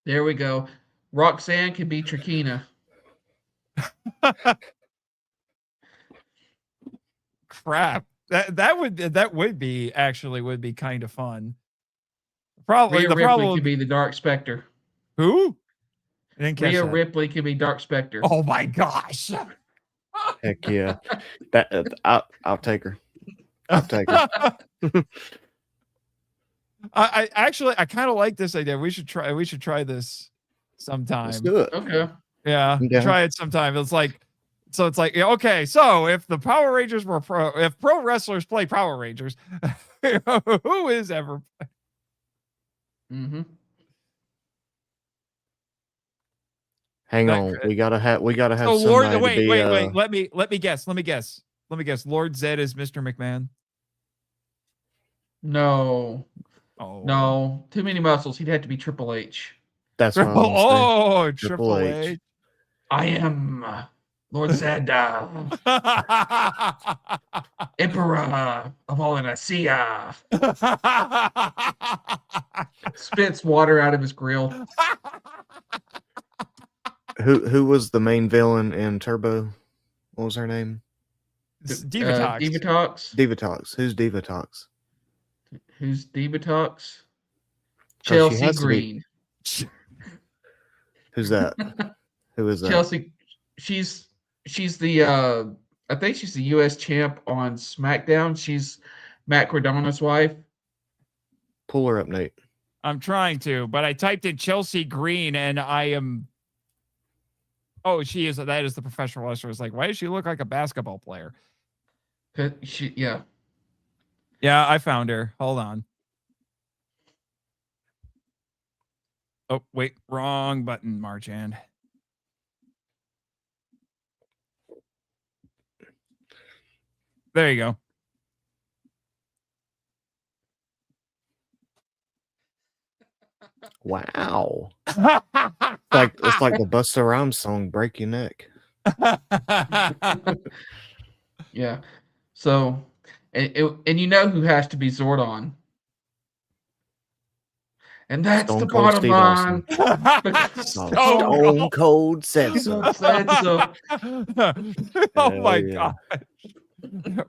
There we go. Roxanne can be Trakina. Crap. That would be kind of fun. Probably Rhea Ripley could be the Dark Spectre. Who? Rhea Ripley could be Dark Spectre. Oh my gosh. Heck yeah. I'll take her. I'll take her. I kind of like this idea. We should try this sometime. Let's do it. Okay. Yeah. Try it sometime. It's like, okay, so if the Power Rangers were if pro wrestlers play Power Rangers, who is ever? Mm-hmm. Hang on, we gotta have So somebody wait, to be, wait. Let me guess. Lord Zed is Mr. McMahon. No. Oh no, too many muscles. He'd have to be Triple H. That's what I Triple H. I am Lord Zed, Emperor of all Asia. Spits water out of his grill. Who was the main villain in Turbo? What was her name? Divatox. Divatox. Who's Divatox? Who's Divatox? Chelsea Green. Who's that? Who is that? Chelsea. She's the I think she's the U.S. champ on SmackDown. She's Matt Cardona's wife. Pull her up, Nate. I'm trying to, but I typed in Chelsea Green and I am. Oh, that is the professional wrestler. It's like, why does she look like a basketball player? Yeah, I found her. Hold on. Oh, wait, wrong button, Marchand. There you go. Wow. It's like the Busta Rhymes song, "Break Your Neck." Yeah. So, and you know who has to be Zordon, and that's the Stone Cold bottom Steve line. Stone Cold said so. Said so. Oh Hell my yeah. God.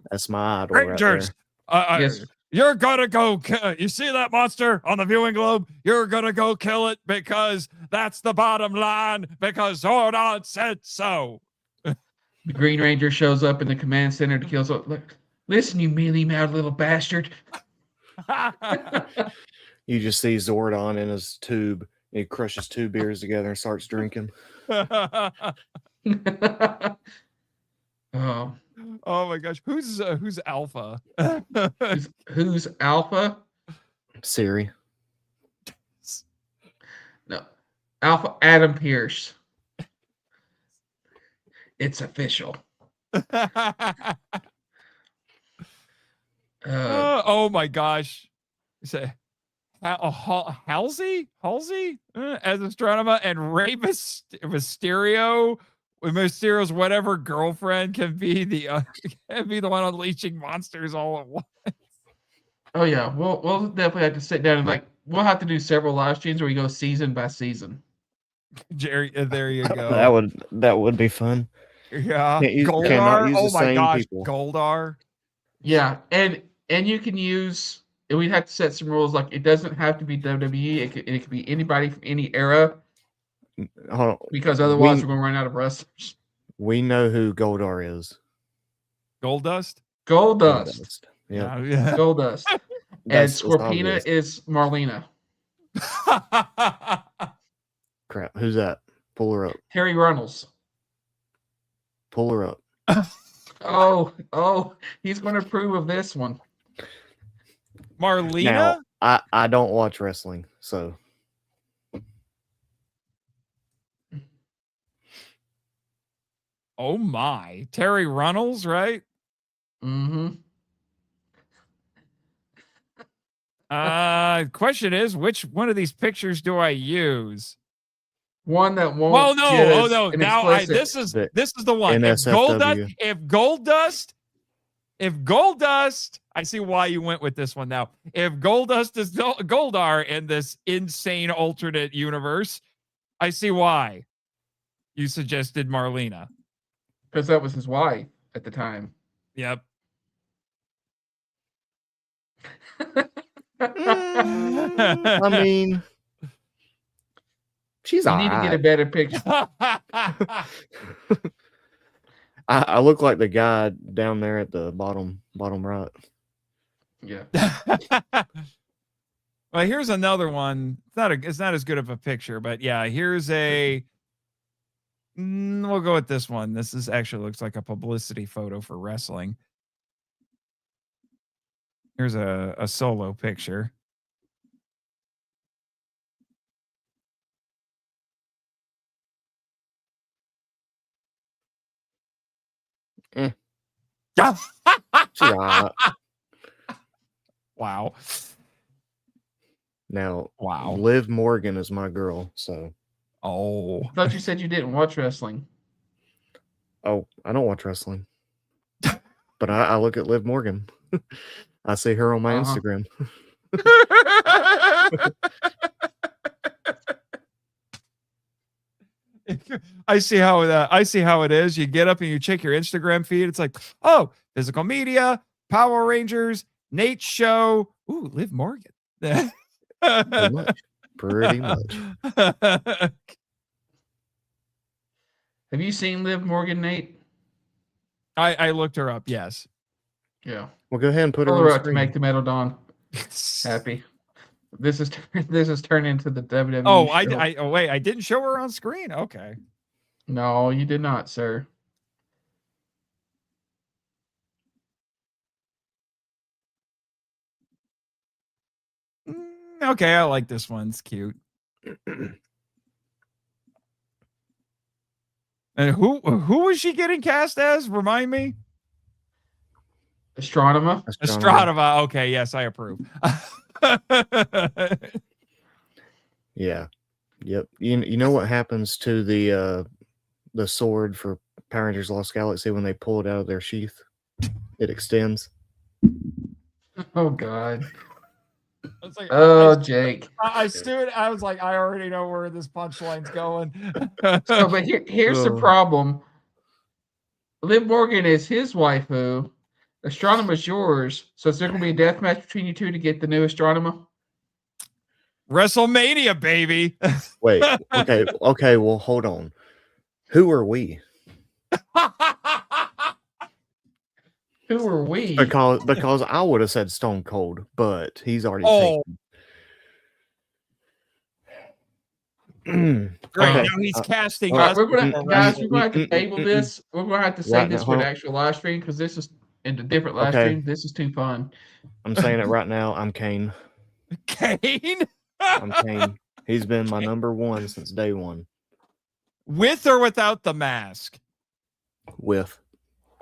That's my idol Rangers, right there. Yes. you're gonna go. You see that monster on the viewing globe? You're gonna go kill it because that's the bottom line. Because Zordon said so. The Green Ranger shows up in the command center to kill. So, look, listen, you mealy-mouthed little bastard. You just see Zordon in his tube. He crushes 2 beers together and starts drinking. Oh, Oh my gosh, who's Alpha? who's Alpha? Siri. No, Alpha Adam Pierce. It's official. Oh my gosh. Say Halsey as astronomer and Rey Mysterio. Mysterio's whatever girlfriend can be the one unleashing monsters all at once. Oh yeah, we'll definitely have to sit down and we'll have to do several live streams where we go season by season. Jerry, there you go. That would be fun. Yeah, Cannot Goldar. use Oh the my same gosh, people. Goldar. Yeah, and you can use. And we'd have to set some rules. Like it doesn't have to be WWE. It could be anybody from any era. Hold on. Because otherwise we're going to run out of wrestlers. We know who Goldar is. Goldust. Goldust. Yeah. Goldust. And Scorpina is Marlena. Crap. Who's that? Pull her up. Harry Runnels. Pull her up. Oh, he's going to approve of this one. Marlena? Now, I don't watch wrestling, so. Oh my. Terry Runnels, right? Mm-hmm. Question is, which one of these pictures do I use? One that won't. Oh no! Now this is the one. NSFW. If Goldust, I see why you went with this one now. If Goldust is Goldar in this insane alternate universe, I see why you suggested Marlena. Because that was his wife at the time. Yep. I mean, she's all right. You need to get a better picture. I look like the guy down there at the bottom right. Yeah. Well, here's another one. It's not as good of a picture, but yeah, here's a. We'll go with this one. This is actually looks like a publicity photo for wrestling. Here's a solo picture. Wow. Now, wow. Liv Morgan is my girl, so. Oh. I thought you said you didn't watch wrestling. Oh, I don't watch wrestling. But I look at Liv Morgan. I see her on my Instagram. I see how it is. You get up and you check your Instagram feed. It's like, oh, physical media, Power Rangers, Nate's show. Ooh, Liv Morgan. Pretty much. Have you seen Liv Morgan, Nate? I looked her up. Yes. Yeah. Well, go ahead and put her on up to make the Metal Dawn happy. This is turned into the WWE. Oh, show. Wait, I didn't show her on screen. Okay. No, you did not, sir. Okay, I like this one. It's cute. And who was she getting cast as? Remind me. Astronema. Astronema. Okay, yes, I approve. Yeah. Yep. You know what happens to the sword for Power Rangers Lost Galaxy when they pull it out of their sheath? It extends. Oh God. Like, Jake. I stood. I was like, I already know where this punchline's going. So, but here's the problem. Liv Morgan is his waifu. Astronema's yours. So is there going to be a death match between you two to get the new Astronema? WrestleMania, baby. Wait. Okay. Well, hold on. Who are we? Who are we? Because I would have said Stone Cold, but he's already taken. Great. Okay. Now he's casting. We're going to have to table this. We're going to have to say this for the actual live stream because this is in a different live stream. This is too fun. I'm saying it right now. I'm Kane. Kane? I'm Kane. He's been my number one since day one. With or without the mask? With.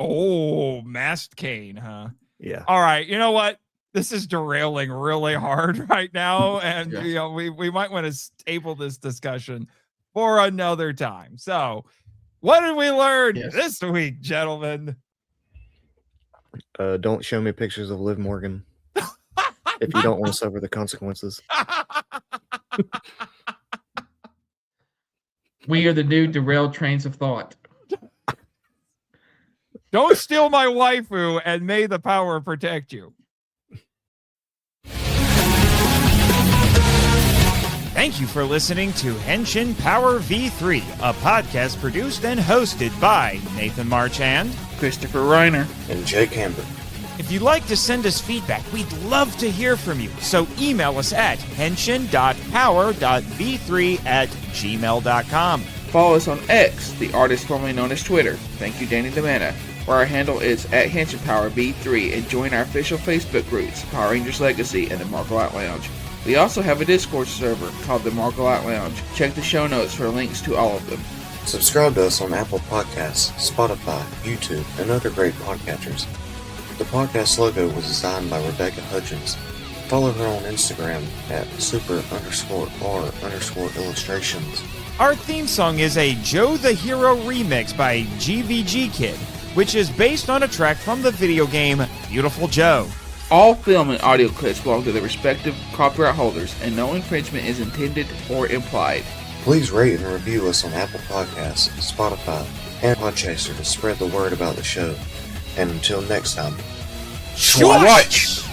Oh, masked Kane, huh? Yeah. All right. You know what? This is derailing really hard right now. And, you know, we might want to table this discussion for another time. So, what did we learn this week, gentlemen? Don't show me pictures of Liv Morgan if you don't want to suffer the consequences. We are the new derailed trains of thought. Don't steal my waifu, and may the power protect you. Thank you for listening to Henshin Power V3, a podcast produced and hosted by Nathan Marchand, Christopher Reiner, and Jake Amber. If you'd like to send us feedback, we'd love to hear from you. So email us at henshin.power.v3@gmail.com. Follow us on X, the artist formerly known as Twitter. Thank you, Danny DeManna. Where our handle is @HenshinPowerV3, and join our official Facebook groups, Power Rangers Legacy and the Marvel Out Lounge. We also have a Discord server called the Marvel Out Lounge. Check the show notes for links to all of them. Subscribe to us on Apple Podcasts, Spotify, YouTube, and other great podcatchers. The podcast logo was designed by Rebecca Hudgens. Follow her on Instagram at super_r_illustrations. Our theme song is a Joe the Hero remix by GVG Kid, which is based on a track from the video game Beautiful Joe. All film and audio clips belong to their respective copyright holders, and no infringement is intended or implied. Please rate and review us on Apple Podcasts, Spotify, and Podchaser to spread the word about the show. And until next time, Watch!